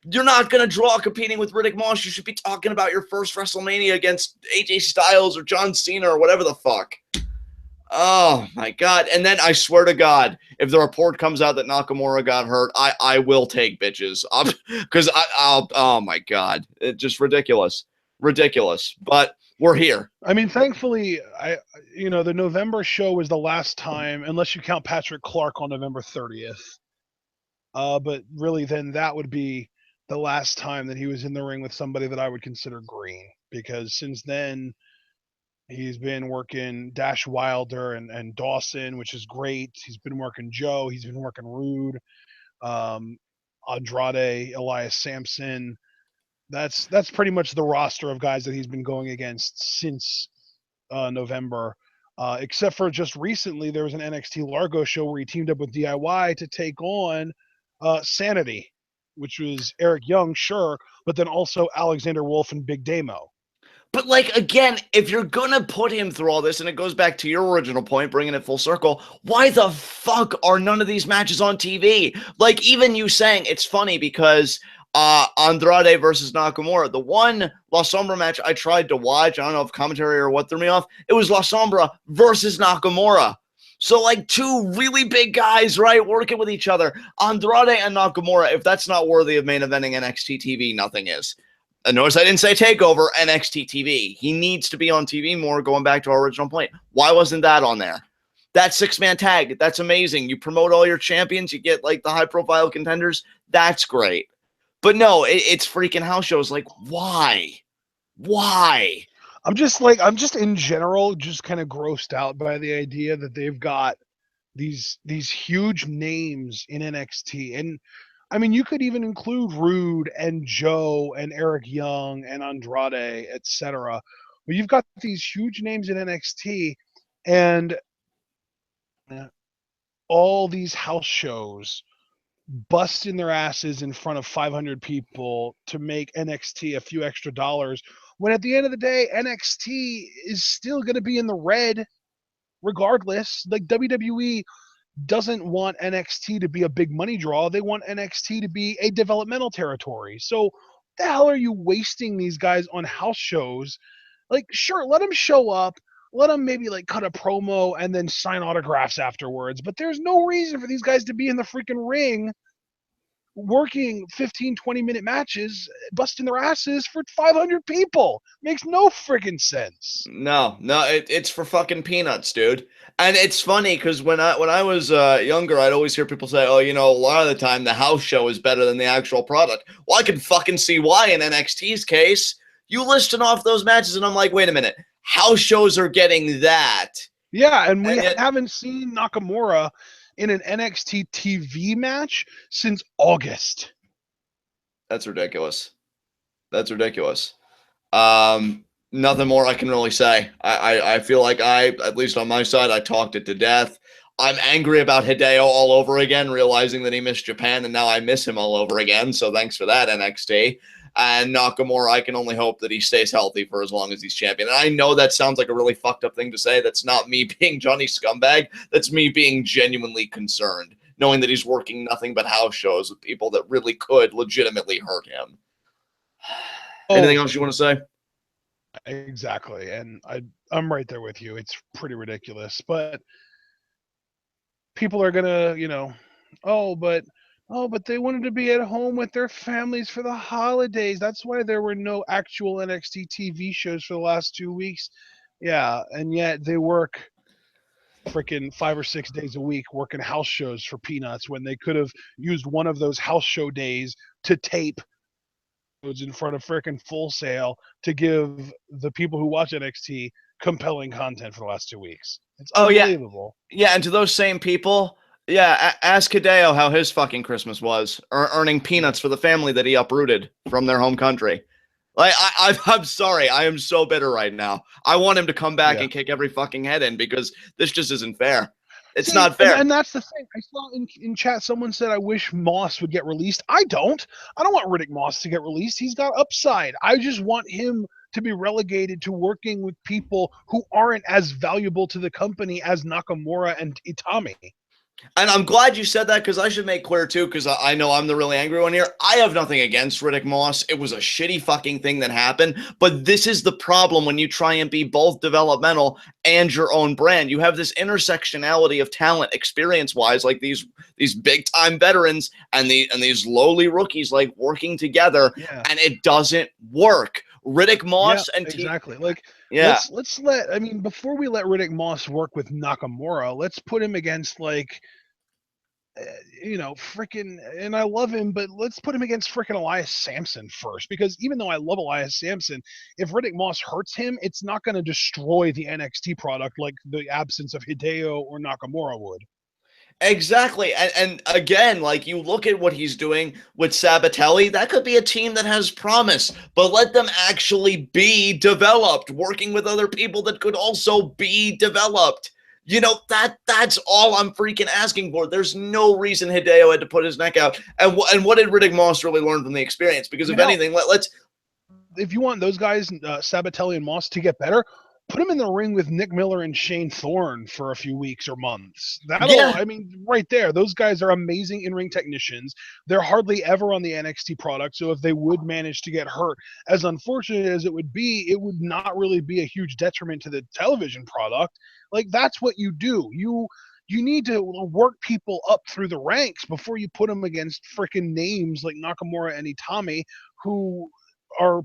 You're not going to draw competing with Riddick Moss. You should be talking about your first WrestleMania against AJ Styles or John Cena or whatever the fuck. Oh, my God. And then I swear to God, if the report comes out that Nakamura got hurt, I will take bitches. Because oh, my God. It's just ridiculous. Ridiculous. But we're here. I mean, thankfully, the November show was the last time, unless you count Patrick Clark on November 30th. But really, then that would be the last time that he was in the ring with somebody that I would consider green. Because since then, he's been working Dash Wilder and Dawson, which is great. He's been working Joe. He's been working Rude, Andrade, Elias, Samson. That's pretty much the roster of guys that he's been going against since November. Except for just recently, there was an NXT Largo show where he teamed up with DIY to take on Sanity, which was Eric Young, sure, but then also Alexander Wolf and Big Damo. But, like, again, if you're going to put him through all this, and it goes back to your original point, bringing it full circle, why the fuck are none of these matches on TV? Like, even you saying, it's funny because Andrade versus Nakamura, the one La Sombra match I tried to watch, I don't know if commentary or what threw me off, it was La Sombra versus Nakamura. So, like, two really big guys, right, working with each other. Andrade and Nakamura, if that's not worthy of main eventing NXT TV, nothing is. Notice I didn't say TakeOver, NXT TV. He needs to be on TV more, going back to our original point. Why wasn't that on there? That 6-man tag, that's amazing. You promote all your champions, you get, like, the high-profile contenders. That's great. But no, it's freaking house shows. Like, why? Why? I'm just in general just kind of grossed out by the idea that they've got these huge names in NXT. And I mean, you could even include Rude and Joe and Eric Young and Andrade, etc. But you've got these huge names in NXT, and all these house shows busting their asses in front of 500 people to make NXT a few extra dollars, when at the end of the day, NXT is still going to be in the red regardless. Like, WWE doesn't want NXT to be a big money draw. They want NXT to be a developmental territory. So the hell are you wasting these guys on house shows? Like, sure, let them show up, let them maybe like cut a promo and then sign autographs afterwards, but there's no reason for these guys to be in the freaking ring working 15, 20-minute matches, busting their asses for 500 people. Makes no freaking sense. No, it's for fucking peanuts, dude. And it's funny because when I was younger, I'd always hear people say, "Oh, you know, a lot of the time the house show is better than the actual product." Well, I can fucking see why in NXT's case. You listing off those matches, and I'm like, wait a minute, house shows are getting that. Yeah, and we haven't seen Nakamura in an NXT TV match since August. That's ridiculous. That's ridiculous. Nothing more I can really say. I feel like at least on my side, I talked it to death. I'm angry about Hideo all over again, realizing that he missed Japan, and now I miss him all over again. So thanks for that, NXT. And Nakamura, I can only hope that he stays healthy for as long as he's champion. And I know that sounds like a really fucked up thing to say. That's not me being Johnny Scumbag. That's me being genuinely concerned, knowing that he's working nothing but house shows with people that really could legitimately hurt him. Anything else you want to say? Exactly. And I'm right there with you. It's pretty ridiculous. But people are going to, you know, oh, but they wanted to be at home with their families for the holidays. That's why there were no actual NXT TV shows for the last 2 weeks. Yeah, and yet they work freaking 5 or 6 days a week working house shows for peanuts when they could have used one of those house show days to tape in front of freaking Full Sail to give the people who watch NXT compelling content for the last 2 weeks. It's unbelievable. Yeah, and to those same people, yeah, ask Hideo how his fucking Christmas was, earning peanuts for the family that he uprooted from their home country. Like, I'm sorry, I am so bitter right now. I want him to come back and kick every fucking head in because this just isn't fair. It's not fair. And that's the thing. I saw in chat someone said, I wish Moss would get released. I don't want Riddick Moss to get released. He's got upside. I just want him to be relegated to working with people who aren't as valuable to the company as Nakamura and Itami. And I'm glad you said that because I should make clear too, because I know I'm the really angry one here. I have nothing against Riddick Moss. It was a shitty fucking thing that happened, but this is the problem when you try and be both developmental and your own brand. You have this intersectionality of talent, experience-wise, like these big-time veterans and these lowly rookies like working together, and it doesn't work. Riddick Moss and exactly. Let's let, I mean, before we let Riddick Moss work with Nakamura, let's put him against freaking, and I love him, but let's put him against freaking Elias Samson first, because even though I love Elias Samson, if Riddick Moss hurts him, it's not going to destroy the NXT product like the absence of Hideo or Nakamura would. Exactly. And again, like, you look at what he's doing with Sabatelli, that could be a team that has promise, but let them actually be developed, working with other people that could also be developed. You know, that's all I'm freaking asking for. There's no reason Hideo had to put his neck out. And what did Riddick Moss really learn from the experience? Because if anything, let's... If you want those guys, Sabatelli and Moss, to get better, put them in the ring with Nick Miller and Shane Thorne for a few weeks or months. I mean, right there, those guys are amazing in-ring technicians. They're hardly ever on the NXT product, so if they would manage to get hurt, as unfortunate as it would be, it would not really be a huge detriment to the television product. Like, that's what you do. You need to work people up through the ranks before you put them against freaking names like Nakamura and Itami, who are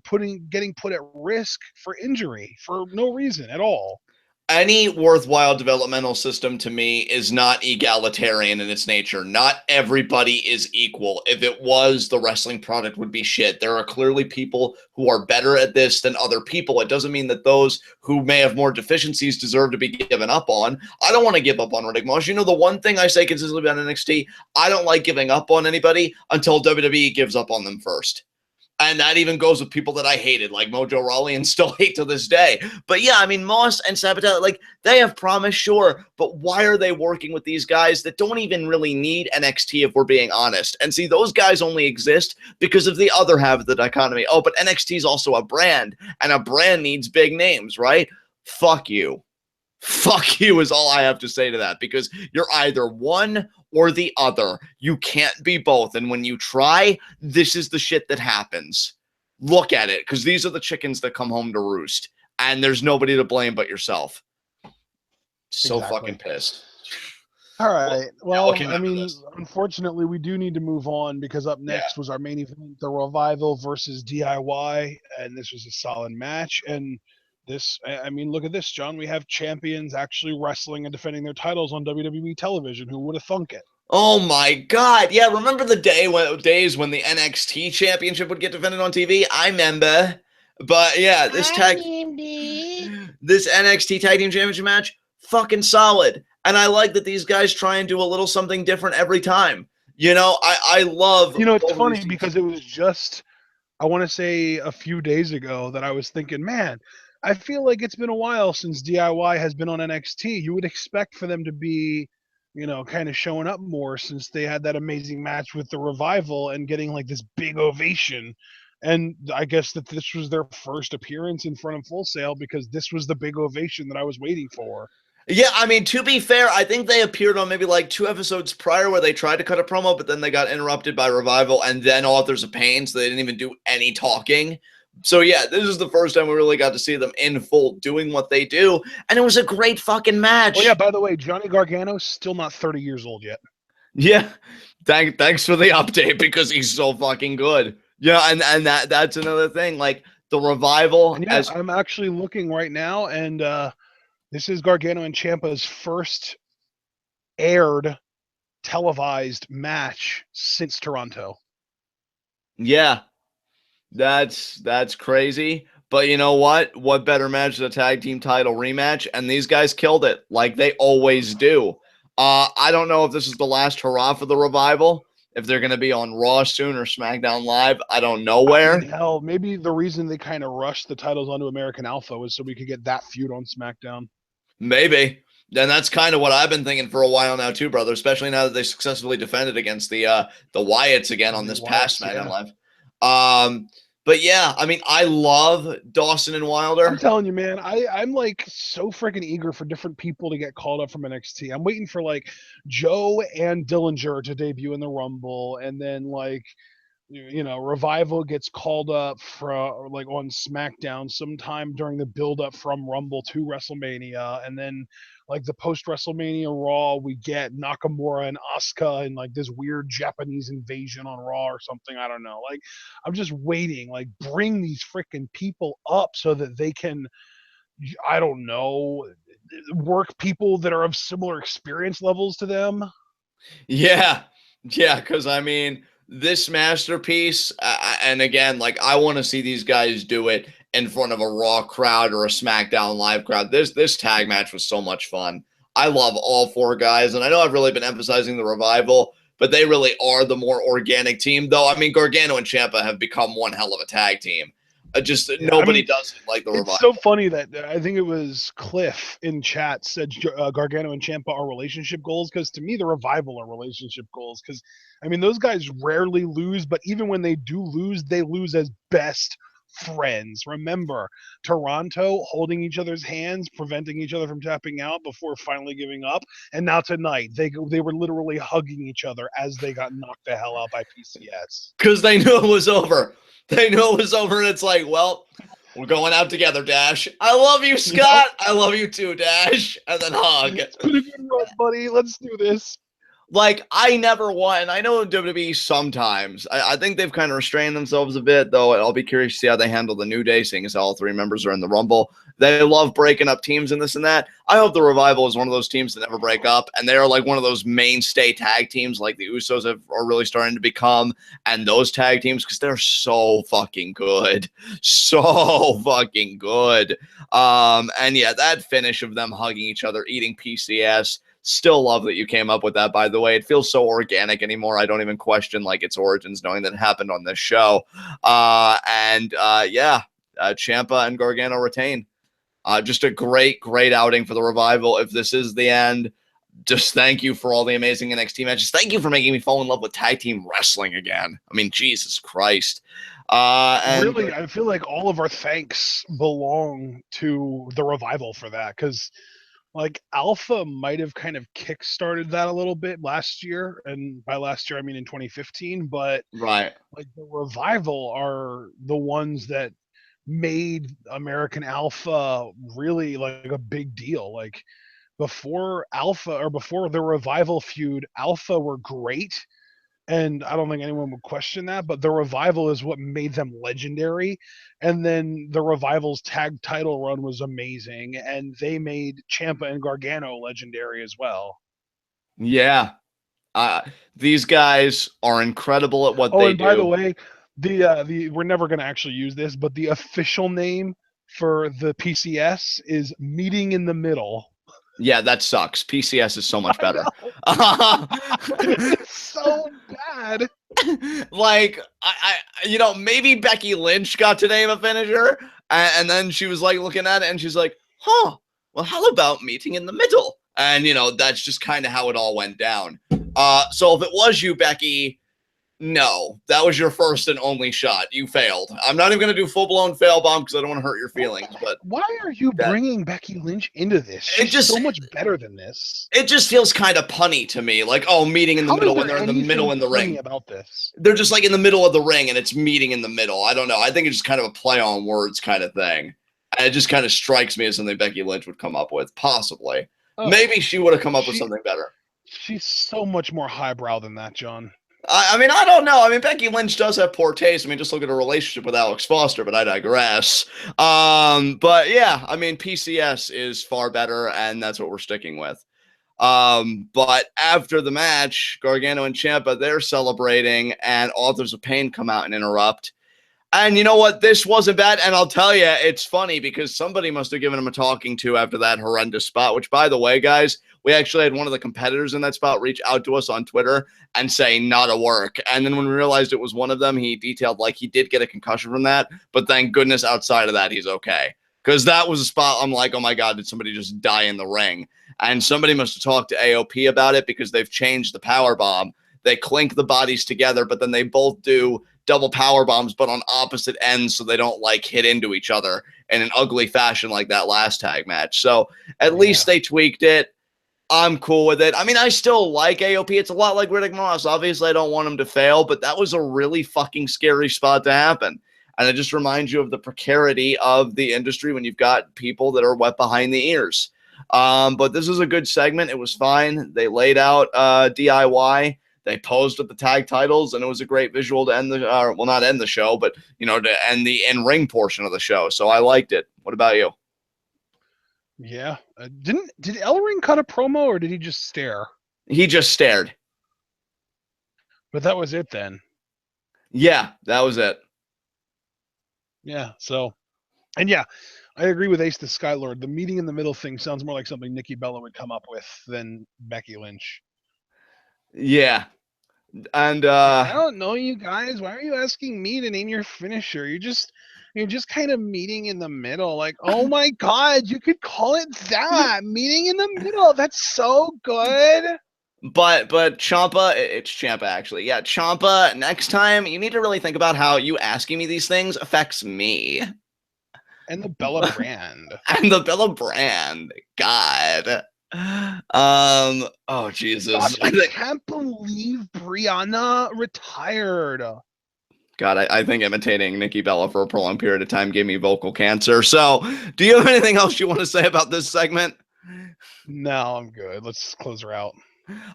getting put at risk for injury for no reason at all. Any worthwhile developmental system to me is not egalitarian in its nature. Not everybody is equal. If it was, the wrestling product would be shit. There are clearly people who are better at this than other people. It doesn't mean that those who may have more deficiencies deserve to be given up on. I don't want to give up on Riddick Moss. You know, the one thing I say consistently about NXT, I don't like giving up on anybody until WWE gives up on them first. And that even goes with people that I hated, like Mojo Rawley, and still hate to this day. But yeah, I mean, Moss and Sabatella, like, they have promise, sure, but why are they working with these guys that don't even really need NXT, if we're being honest? And see, those guys only exist because of the other half of the dichotomy. Oh, but NXT is also a brand, and a brand needs big names, right? Fuck you. Fuck you is all I have to say to that, because you're either one or the other. You can't be both. And when you try, this is the shit that happens. Look at it, because these are the chickens that come home to roost, and there's nobody to blame but yourself. So fucking pissed. All right. Well, I mean, unfortunately, we do need to move on, because up next was our main event, the Revival versus DIY, and this was a solid match. And this, I mean, look at this, John. We have champions actually wrestling and defending their titles on WWE television. Who would have thunk it? Oh my God. Yeah, remember the days when the NXT championship would get defended on TV? I remember. But yeah, this NXT tag team championship match, fucking solid. And I like that these guys try and do a little something different every time. You know, I love. You know, it's funny because it was just, I want to say a few days ago that I was thinking, man, I feel like it's been a while since DIY has been on NXT. You would expect for them to be, you know, kind of showing up more, since they had that amazing match with the Revival and getting like this big ovation. And I guess that this was their first appearance in front of Full Sail, because this was the big ovation that I was waiting for. Yeah, I mean, to be fair, I think they appeared on maybe like 2 episodes prior where they tried to cut a promo, but then they got interrupted by Revival and then Authors of Pain, so they didn't even do any talking. So yeah, this is the first time we really got to see them in full doing what they do, and it was a great fucking match. Oh yeah, by the way, Johnny Gargano's still not 30 years old yet. Yeah, thanks for the update, because he's so fucking good. Yeah, and that's another thing, like the Revival. And yeah, I'm actually looking right now, and this is Gargano and Ciampa's first aired televised match since Toronto. Yeah. That's crazy. But you know what? What better match than a tag team title rematch? And these guys killed it like they always do. I don't know if this is the last hurrah for the Revival, if they're going to be on Raw soon or SmackDown Live. I don't know where. I mean, hell, maybe the reason they kind of rushed the titles onto American Alpha was so we could get that feud on SmackDown. Maybe. And that's kind of what I've been thinking for a while now too, brother, especially now that they successfully defended against the Wyatts again on this past SmackDown Live. But yeah, I mean, I love Dawson and Wilder. I'm telling you, man, I'm like so freaking eager for different people to get called up from NXT. I'm waiting for like Joe and Dillinger to debut in the Rumble, and then like, you know, Revival gets called up for like on SmackDown sometime during the build up from Rumble to WrestleMania, and then like the post WrestleMania Raw, we get Nakamura and Asuka and like this weird Japanese invasion on Raw or something. I don't know. Like, I'm just waiting. Like, bring these freaking people up so that they can, I don't know, work people that are of similar experience levels to them. Yeah, because I mean, this masterpiece, and again, like, I want to see these guys do it in front of a Raw crowd or a SmackDown Live crowd. This tag match was so much fun. I love all 4 guys, and I know I've really been emphasizing the Revival, but they really are the more organic team, though. I mean, Gargano and Ciampa have become one hell of a tag team. Nobody does it like the Revival. It's so funny that I think it was Cliff in chat said Gargano and Ciampa are relationship goals, because to me the Revival are relationship goals, because I mean those guys rarely lose, but even when they do lose, they lose as best friends. Remember Toronto holding each other's hands, preventing each other from tapping out before finally giving up, and now tonight they were literally hugging each other as they got knocked the hell out by PCS, because they knew it was over. They knew it was over, and it's like, well, we're going out together, Dash. I love you, Scott. I love you too, Dash. And then hug. It's been a good run, buddy. Let's do this. Like, I never want, and I know WWE sometimes, I think they've kind of restrained themselves a bit, though. I'll be curious to see how they handle the New Day, seeing as all 3 members are in the Rumble. They love breaking up teams and this and that. I hope the Revival is one of those teams that never break up, and they're like one of those mainstay tag teams like the Usos are really starting to become, and those tag teams, because they're so fucking good. So fucking good. And yeah, that finish of them hugging each other, eating PCS, Still love that you came up with that, by the way. It feels so organic anymore. I don't even question like its origins, knowing that it happened on this show. Yeah, Ciampa and Gargano retain. Just a great outing for the Revival. If this is the end, just thank you for all the amazing NXT matches. Thank you for making me fall in love with tag team wrestling again. I mean, Jesus Christ. Really, I feel like all of our thanks belong to the Revival for that, because like Alpha might have kind of kick-started that a little bit last year, and by last year I mean in 2015, but right. like the Revival are the ones that made American Alpha really like a big deal. Like before the Revival feud, Alpha were great, and I don't think anyone would question that, but the Revival is what made them legendary. And then the Revival's tag title run was amazing, and they made Ciampa and Gargano legendary as well. Yeah. These guys are incredible at what they do. Oh, and by the way, the we're never going to actually use this, but the official name for the PCS is Meeting in the Middle. Yeah, that sucks. PCS is so much better. It's so bad. Like, maybe Becky Lynch got to name a finisher, and then she was like looking at it, and she's like, huh, well, how about Meeting in the Middle? And, that's just kind of how it all went down. So if it was you, Becky, no, that was your first and only shot. You failed. I'm not even going to do full-blown fail bomb because I don't want to hurt your feelings. But why are you bringing Becky Lynch into this? She's so much better than this. It just feels kind of punny to me. Like, Meeting in the middle when they're in the middle in the ring. About this, they're just like in the middle of the ring, and it's meeting in the middle. I don't know. I think it's just kind of a play on words kind of thing. And it just kind of strikes me as something Becky Lynch would come up with, possibly. Maybe she would have come up with something better. She's so much more highbrow than that, John. I mean, I don't know. I mean, Becky Lynch does have poor taste. I mean, just look at her relationship with Alex Foster, but I digress. But yeah, I mean, PCS is far better, and that's what we're sticking with. But after the match, Gargano and Ciampa, they're celebrating, and Authors of Pain come out and interrupt. And you know what? This wasn't bad, and I'll tell you, it's funny because somebody must have given him a talking to after that horrendous spot, which, by the way, guys, we actually had one of the competitors in that spot reach out to us on Twitter and say, not a work. And then when we realized it was one of them, he detailed like he did get a concussion from that, but thank goodness outside of that, he's okay. Because that was a spot I'm like, oh my God, did somebody just die in the ring? And somebody must have talked to AOP about it because they've changed the power bomb. They clink the bodies together, but then they both do double power bombs, but on opposite ends, so they don't like hit into each other in an ugly fashion like that last tag match. So at least they tweaked it. I'm cool with it. I mean, I still like AOP. It's a lot like Riddick Moss. Obviously, I don't want him to fail, but that was a really fucking scary spot to happen. And it just reminds you of the precarity of the industry when you've got people that are wet behind the ears. But this is a good segment. It was fine. They laid out DIY. They posed with the tag titles, and it was a great visual to end the, well, not end the show, but, to end the in-ring portion of the show. So I liked it. What about you? Yeah. Did Ellering cut a promo, or did he just stare? He just stared. But that was it then. Yeah, that was it. Yeah, so, and yeah, I agree with Ace the Skylord. The meeting in the middle thing sounds more like something Nikki Bella would come up with than Becky Lynch. Yeah. And I don't know, you guys. Why are you asking me to name your finisher? You're just kind of meeting in the middle. Like, oh my God, you could call it that. Meeting in the middle. That's so good. But Ciampa, it's Ciampa actually. Yeah, Ciampa, next time you need to really think about how you asking me these things affects me. And the Bella brand. And the Bella brand. God. Oh Jesus. Gosh, I can't believe Brianna retired. God, I think imitating Nikki Bella for a prolonged period of time gave me vocal cancer. So, do you have anything else you want to say about this segment? No, I'm good. Let's close her out.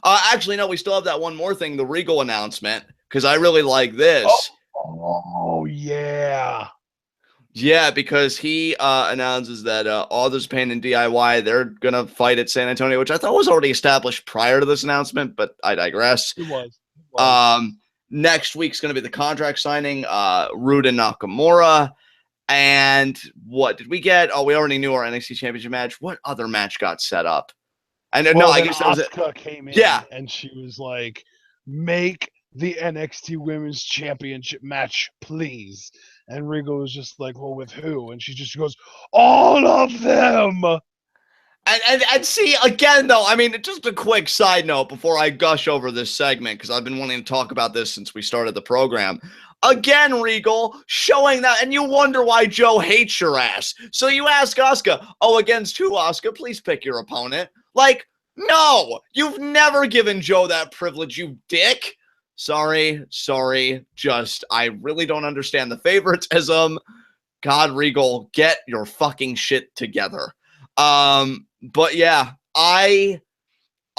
Actually, no, we still have that one more thing, the Regal announcement, because I really like this. Oh yeah. Yeah, because he announces that Authors of Pain and DIY, they're going to fight at San Antonio, which I thought was already established prior to this announcement, but I digress. It was. Next week's going to be the contract signing, Rude and Nakamura. And what did we get? Oh, we already knew our NXT Championship match. What other match got set up? And no, Well, I then guess that was it. Asuka came Yeah. in and she was like, "Make the NXT Women's Championship match, please." And Regal was just like, "Well, with who?" And she just goes, "All of them." And see, again, though, I mean, just a quick side note before I gush over this segment, because I've been wanting to talk about this since we started the program. Again, Regal, showing that, and you wonder why Joe hates your ass. So you ask Asuka, oh, against who, Asuka? Please pick your opponent. Like, no, you've never given Joe that privilege, you dick. Sorry, just, I really don't understand the favoritism. God, Regal, get your fucking shit together. But yeah, I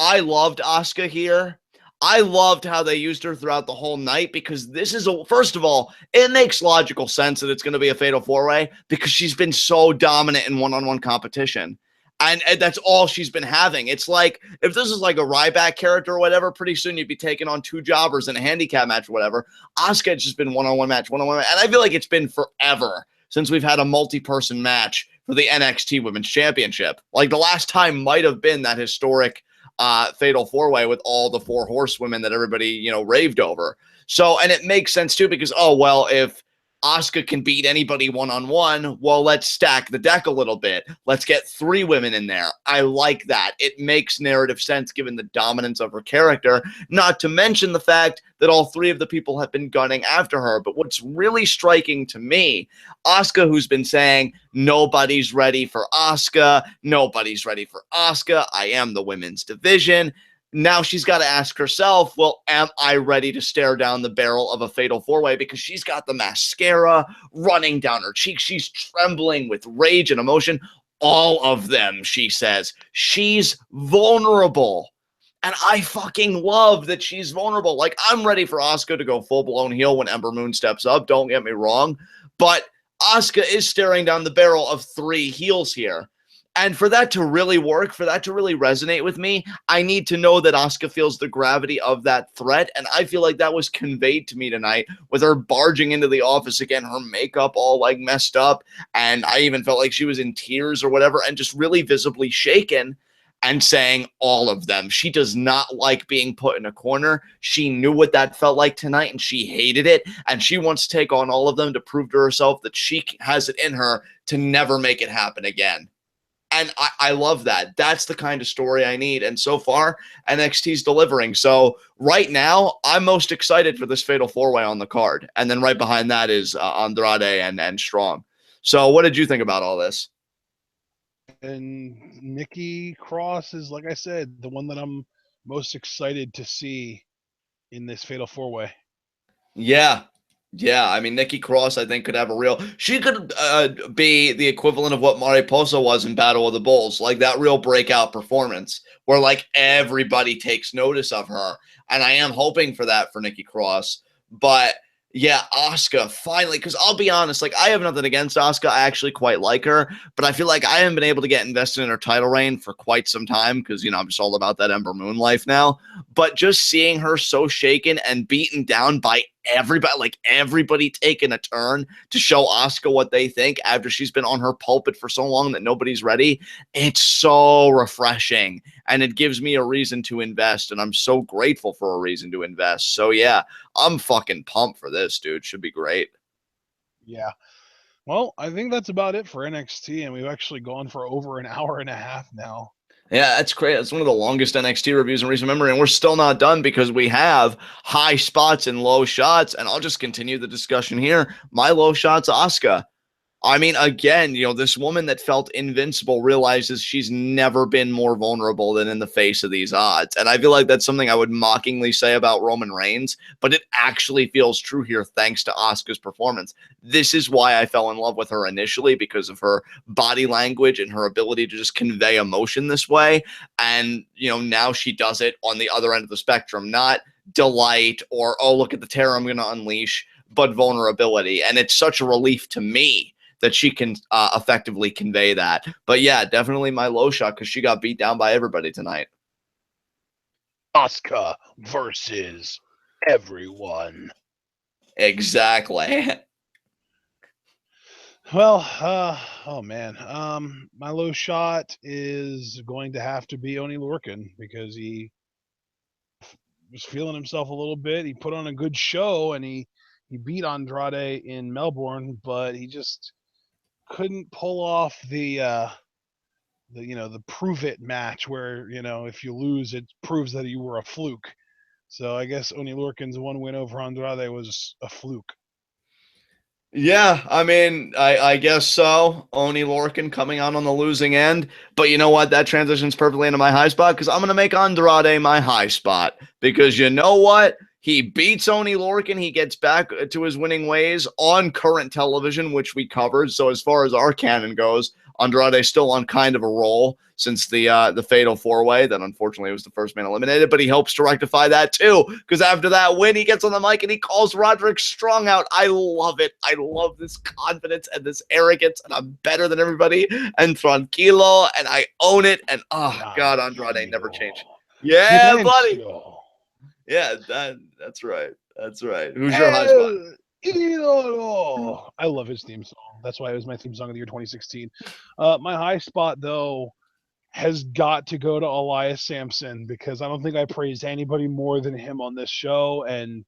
loved Asuka here. I loved how they used her throughout the whole night because this is first of all, it makes logical sense that it's going to be a fatal four-way because she's been so dominant in one-on-one competition. And that's all she's been having. It's like, if this is like a Ryback character or whatever, pretty soon you'd be taking on two jobbers in a handicap match or whatever. Asuka has just been one-on-one match. And I feel like it's been forever since we've had a multi-person match for the NXT Women's Championship. Like, the last time might have been that historic fatal four-way with all the four horsewomen that everybody, raved over. So, and it makes sense too, because, oh, well, if Asuka can beat anybody one-on-one, well, let's stack the deck a little bit. Let's get three women in there. I like that. It makes narrative sense given the dominance of her character, not to mention the fact that all three of the people have been gunning after her. But what's really striking to me, Asuka, who's been saying, nobody's ready for Asuka, I am the women's division. Now she's got to ask herself, well, am I ready to stare down the barrel of a fatal four-way? Because she's got the mascara running down her cheeks. She's trembling with rage and emotion. All of them, she says. She's vulnerable. And I fucking love that she's vulnerable. Like, I'm ready for Asuka to go full-blown heel when Ember Moon steps up. Don't get me wrong. But Asuka is staring down the barrel of three heels here. And for that to really work, for that to really resonate with me, I need to know that Asuka feels the gravity of that threat. And I feel like that was conveyed to me tonight with her barging into the office again, her makeup all like messed up. And I even felt like she was in tears or whatever and just really visibly shaken and saying all of them. She does not like being put in a corner. She knew what that felt like tonight and she hated it. And she wants to take on all of them to prove to herself that she has it in her to never make it happen again. And I love that. That's the kind of story I need. And so far, NXT's delivering. So right now, I'm most excited for this fatal four-way on the card. And then right behind that is Andrade and Strong. So what did you think about all this? And Nikki Cross is, like I said, the one that I'm most excited to see in this fatal four-way. Yeah. I mean, Nikki Cross, I think, could have a real... She could be the equivalent of what Mariposa was in Battle of the Bulls. Like, that real breakout performance where, like, everybody takes notice of her. And I am hoping for that for Nikki Cross. But, yeah, Asuka, finally... Because I'll be honest, like, I have nothing against Asuka. I actually quite like her. But I feel like I haven't been able to get invested in her title reign for quite some time because, I'm just all about that Ember Moon life now. But just seeing her so shaken and beaten down by everybody taking a turn to show Asuka what they think after she's been on her pulpit for so long that nobody's ready. It's so refreshing and it gives me a reason to invest. And I'm so grateful for a reason to invest. So yeah, I'm fucking pumped for this, dude. Should be great. Yeah. Well, I think that's about it for NXT. And we've actually gone for over an hour and a half now. Yeah, that's great. It's one of the longest NXT reviews in recent memory, and we're still not done because we have high spots and low shots, and I'll just continue the discussion here. My low shot's Asuka. I mean, again, this woman that felt invincible realizes she's never been more vulnerable than in the face of these odds. And I feel like that's something I would mockingly say about Roman Reigns, but it actually feels true here thanks to Asuka's performance. This is why I fell in love with her initially, because of her body language and her ability to just convey emotion this way. And, now she does it on the other end of the spectrum, not delight or, oh, look at the terror I'm going to unleash, but vulnerability. And it's such a relief to me that she can effectively convey that. But yeah, definitely my low shot because she got beat down by everybody tonight. Asuka versus everyone. Exactly. Well, oh man, my low shot is going to have to be Oney Lorcan because he was feeling himself a little bit. He put on a good show and he beat Andrade in Melbourne, but he just couldn't pull off the prove it match where if you lose it proves that you were a fluke. So I guess Oney Lorcan's one win over Andrade was a fluke. Yeah, I mean, I guess so. Oney Lorcan coming out on the losing end. But you know what? That transitions perfectly into my high spot because I'm going to make Andrade my high spot. Because you know what? He beats Oney Lorcan. He gets back to his winning ways on current television, which we covered. So as far as our canon goes, Andrade's still on kind of a roll since the fatal four-way that unfortunately was the first man eliminated, but he hopes to rectify that too because after that win, he gets on the mic and he calls Roderick Strong out. I love it. I love this confidence and this arrogance, and I'm better than everybody and tranquilo, and I own it. And oh God, Andrade never changed. Yeah, buddy. Silencio. Yeah, that's right. That's right. Who's your high spot? I love his theme song. That's why it was my theme song of the year 2016. My high spot, though, has got to go to Elias Samson because I don't think I praised anybody more than him on this show, and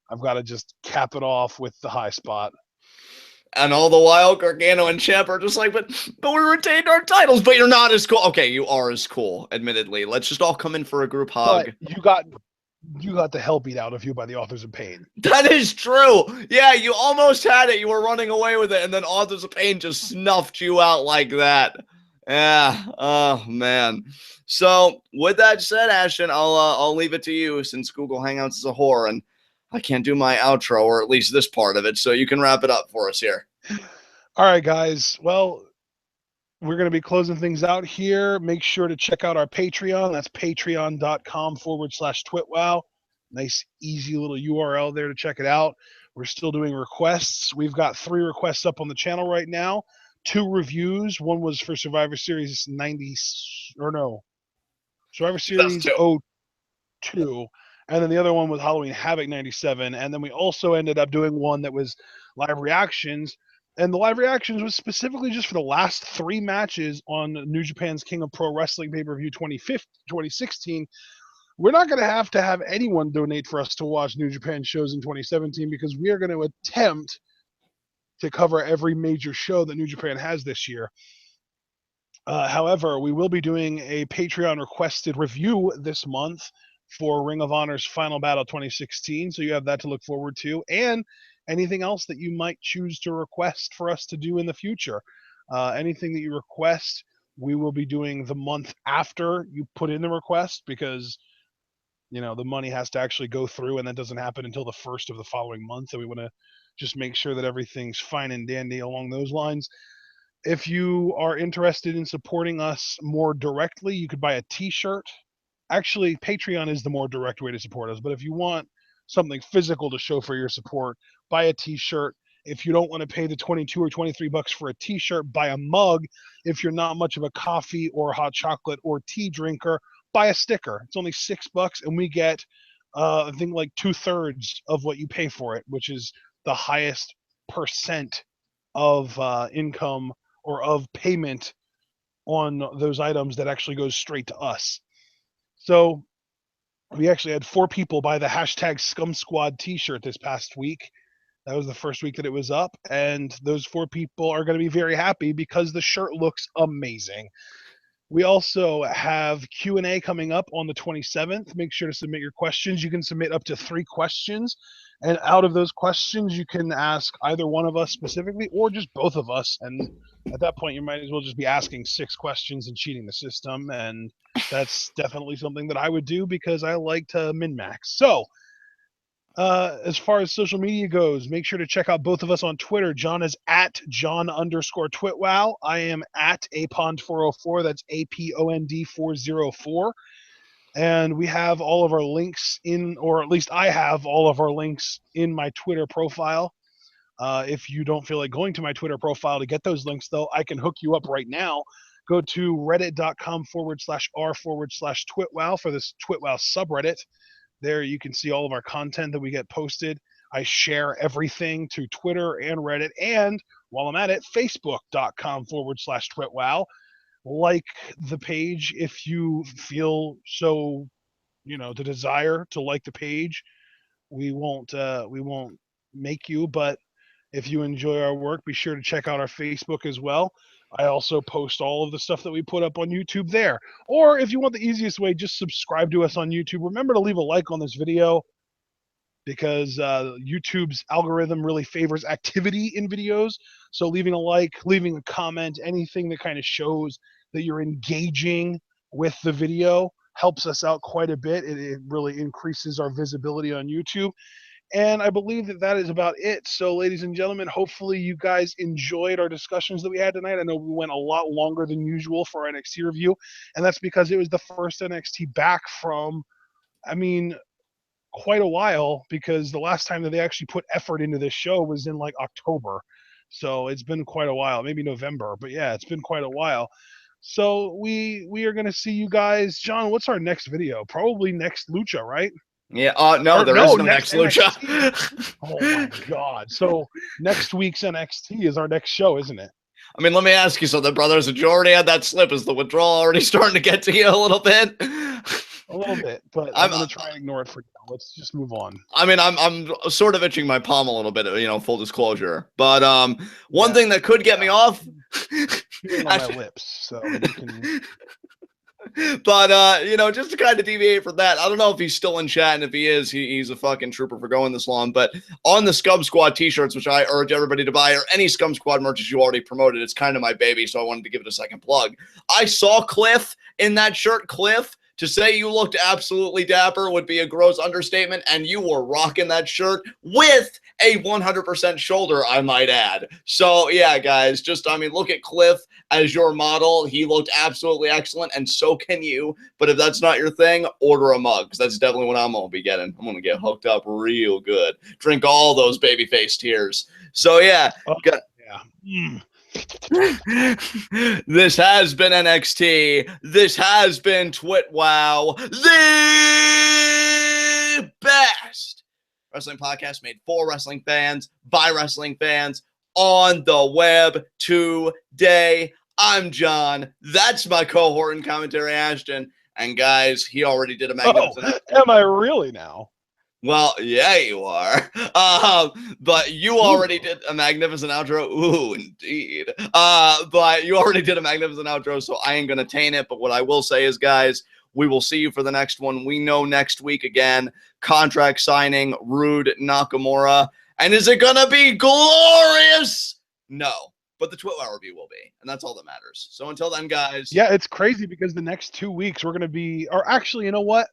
I've got to just cap it off with the high spot. And all the while, Gargano and Champ are just like, but we retained our titles. But you're not as cool. Okay, you are as cool. Admittedly, let's just all come in for a group hug. But you got the hell beat out of you by the Authors of Pain. That is true. Yeah, you almost had it. You were running away with it, and then Authors of Pain just snuffed you out like that. Yeah. Oh man. So with that said, Ashton, I'll leave it to you since Google Hangouts is a whore and I can't do my outro, or at least this part of it. So you can wrap it up for us here. All right, guys. Well, we're going to be closing things out here. Make sure to check out our Patreon. That's patreon.com/TWitWoW. Nice, easy little URL there to check it out. We're still doing requests. We've got 3 requests up on the channel right now. 2 reviews. One was for Survivor Series 90, or no, Survivor Series 02. And then the other one was Halloween Havoc 97. And then we also ended up doing one that was live reactions. And the live reactions was specifically just for the last 3 matches on New Japan's King of Pro Wrestling pay-per-view 2016. We're not going to have anyone donate for us to watch New Japan shows in 2017 because we are going to attempt to cover every major show that New Japan has this year. However, we will be doing a Patreon requested review this month for Ring of Honor's Final Battle 2016. So you have that to look forward to. And anything else that you might choose to request for us to do in the future. Anything that you request, we will be doing the month after you put in the request because, the money has to actually go through and that doesn't happen until the first of the following month. So we want to just make sure that everything's fine and dandy along those lines. If you are interested in supporting us more directly, you could buy a t-shirt. Actually, Patreon is the more direct way to support us, but if you want something physical to show for your support, buy a t-shirt. If you don't want to pay the 22 or 23 bucks for a t-shirt, buy a mug. If you're not much of a coffee or hot chocolate or tea drinker, buy a sticker. It's only $6 and we get I think like 2/3 of what you pay for it, which is the highest percent of income or of payment on those items that actually goes straight to us. So we actually had 4 people buy the hashtag Scum Squad t-shirt this past week. That was the first week that it was up, and those 4 people are going to be very happy because the shirt looks amazing. We also have Q&A coming up on the 27th. Make sure to submit your questions. You can submit up to 3 questions, and out of those questions, you can ask either one of us specifically or just both of us. And at that point, you might as well just be asking 6 questions and cheating the system, and that's definitely something that I would do because I like to min-max. So, as far as social media goes, make sure to check out both of us on Twitter. John is at John_TwitWoW. I am at Apond404. That's APOND404. And we have all of our links in, or at least I have all of our links in my Twitter profile. If you don't feel like going to my Twitter profile to get those links, though, I can hook you up right now. Go to reddit.com/r/TwitWoW for this TwitWoW subreddit. There you can see all of our content that we get posted. I share everything to Twitter and Reddit, and while I'm at it, facebook.com/TwitWoW. Like the page if you feel so, the desire to like the page. We won't make you, but if you enjoy our work, be sure to check out our Facebook as well. I also post all of the stuff that we put up on YouTube there. Or if you want the easiest way, just subscribe to us on YouTube. Remember to leave a like on this video, because YouTube's algorithm really favors activity in videos. So leaving a like, leaving a comment, anything that kind of shows that you're engaging with the video helps us out quite a bit. It really increases our visibility on YouTube. And I believe that is about it. So, ladies and gentlemen, hopefully you guys enjoyed our discussions that we had tonight. I know we went a lot longer than usual for our NXT review, and that's because it was the first NXT back from, quite a while, because the last time that they actually put effort into this show was in like October. So it's been quite a while, maybe November, but yeah, it's been quite a while. So we are going to see you guys. John, what's our next video? Probably next Lucha, right? Yeah. No, there is no next Lucha. Oh my God. So next week's NXT is our next show, isn't it? I mean, let me ask you something, brothers. Did you already have that slip? Is the withdrawal already starting to get to you a little bit? A little bit, but I'm going to try and ignore it for now. Let's just move on. I mean, I'm sort of itching my palm a little bit, full disclosure. But one thing that could get me off on my lips, so you can. But just to kind of deviate from that, I don't know if he's still in chat, and if he is, he's a fucking trooper for going this long. But on the Scum Squad t-shirts, which I urge everybody to buy, or any Scum Squad merch you already promoted, it's kind of my baby, so I wanted to give it a second plug. I saw Cliff in that shirt. Cliff, to say you looked absolutely dapper would be a gross understatement, and you were rocking that shirt with a 100% shoulder, I might add. So, yeah, guys, look at Cliff as your model. He looked absolutely excellent, and so can you. But if that's not your thing, order a mug, because that's definitely what I'm going to be getting. I'm going to get hooked up real good. Drink all those babyface tears. So, yeah. This has been NXT. This has been TWitWoW, the best wrestling podcast made for wrestling fans, by wrestling fans, on the web today. I'm John. That's my cohort in commentary, Ashton. And guys, he already did a magnificent. Oh, am I really now? Well, yeah, you are. But you already did a magnificent outro. Ooh, indeed. But you already did a magnificent outro, so I ain't gonna taint it. But what I will say is, guys, we will see you for the next one. We know next week again, contract signing, Rude Nakamura. And is it gonna be glorious? No. But the TWitWoW review will be, and that's all that matters. So until then, guys. Yeah, it's crazy because the next 2 weeks we're gonna be, or actually, you know what?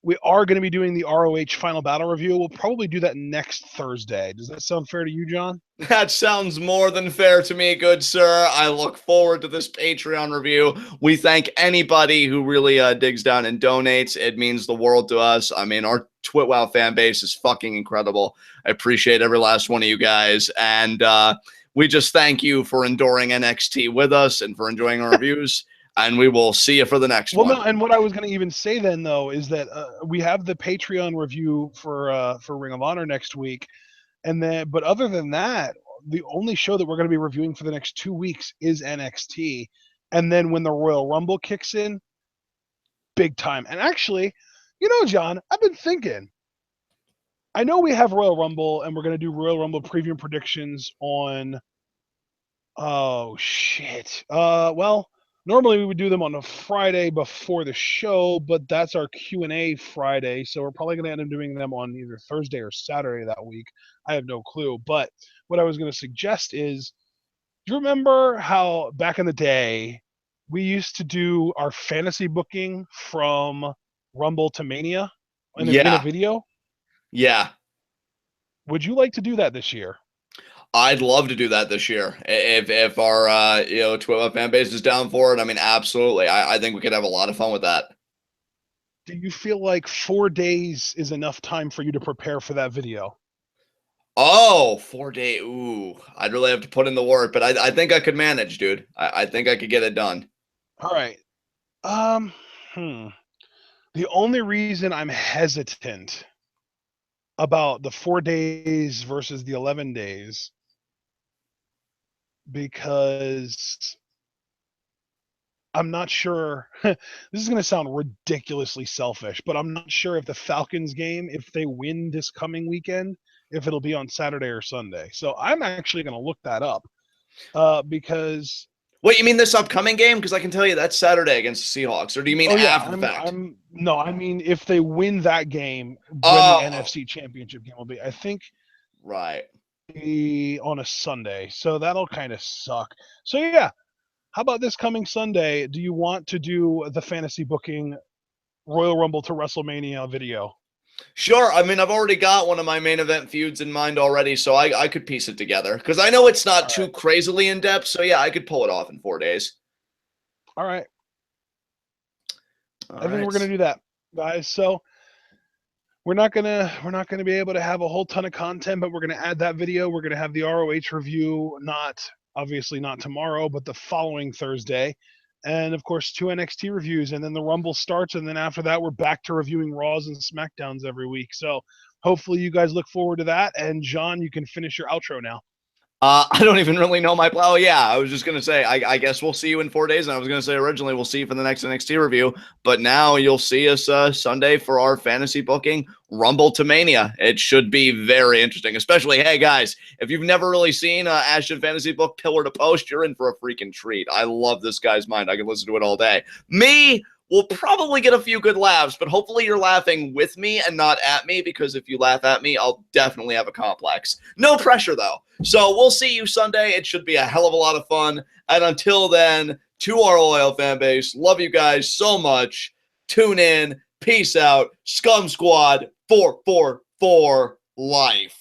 We are going to be doing the ROH Final Battle review. We'll probably do that next Thursday. Does that sound fair to you, John? That sounds more than fair to me, good sir. I look forward to this Patreon review. We thank anybody who really digs down and donates. It means the world to us. I mean, our TWitWoW fan base is fucking incredible. I appreciate every last one of you guys. And we just thank you for enduring NXT with us and for enjoying our reviews. And we will see you for the next one. No, and what I was going to even say then, though, is that we have the Patreon review for Ring of Honor next week, but other than that, the only show that we're going to be reviewing for the next 2 weeks is NXT, and then when the Royal Rumble kicks in, big time. And actually, John, I've been thinking. I know we have Royal Rumble, and we're going to do Royal Rumble preview predictions on. Oh shit. Well. Normally we would do them on a Friday before the show, but that's our Q&A Friday, so we're probably going to end up doing them on either Thursday or Saturday that week. I have no clue, but what I was going to suggest is, do you remember how back in the day we used to do our fantasy booking from Rumble to Mania in a video? Yeah. Would you like to do that this year? I'd love to do that this year. If our TWitWoW fan base is down for it, I mean, absolutely. I think we could have a lot of fun with that. Do you feel like 4 days is enough time for you to prepare for that video? Oh, 4 day. Ooh, I'd really have to put in the work, but I think I could manage, dude. I think I could get it done. All right. The only reason I'm hesitant about the 4 days versus the 11 days, because I'm not sure. This is going to sound ridiculously selfish, but I'm not sure if the Falcons game, if they win this coming weekend, if it'll be on Saturday or Sunday. So I'm actually going to look that up because. What, you mean this upcoming game? Because I can tell you that's Saturday against the Seahawks. Or do you mean after the fact? No, I mean if they win that game, when the NFC Championship game will be, I think. Right. On a Sunday, so that'll kind of suck. So yeah, how about this coming Sunday? Do you want to do the fantasy booking Royal Rumble to WrestleMania video? Sure. I mean, I've already got one of my main event feuds in mind already, so I could piece it together. Because I know it's not too crazily in depth, so yeah, I could pull it off in 4 days. All right. I think we're gonna do that, guys. So we're not gonna be able to have a whole ton of content, but we're gonna add that video. We're gonna have the ROH review, obviously not tomorrow, but the following Thursday. And of course, 2 NXT reviews, and then the Rumble starts, and then after that, we're back to reviewing Raws and SmackDowns every week. So hopefully you guys look forward to that. And John, you can finish your outro now. I don't even really know my plan. Oh, yeah, I was just going to say, I guess we'll see you in 4 days. And I was going to say originally we'll see you for the next NXT review. But now you'll see us Sunday for our fantasy booking Rumble to Mania. It should be very interesting, especially, hey, guys, if you've never really seen Ashton Fantasy Book Pillar to Post, you're in for a freaking treat. I love this guy's mind. I can listen to it all day. Me, we'll probably get a few good laughs, but hopefully you're laughing with me and not at me, because if you laugh at me, I'll definitely have a complex. No pressure, though. So we'll see you Sunday. It should be a hell of a lot of fun. And until then, to our loyal fan base, love you guys so much. Tune in. Peace out. Scum Squad 444 life.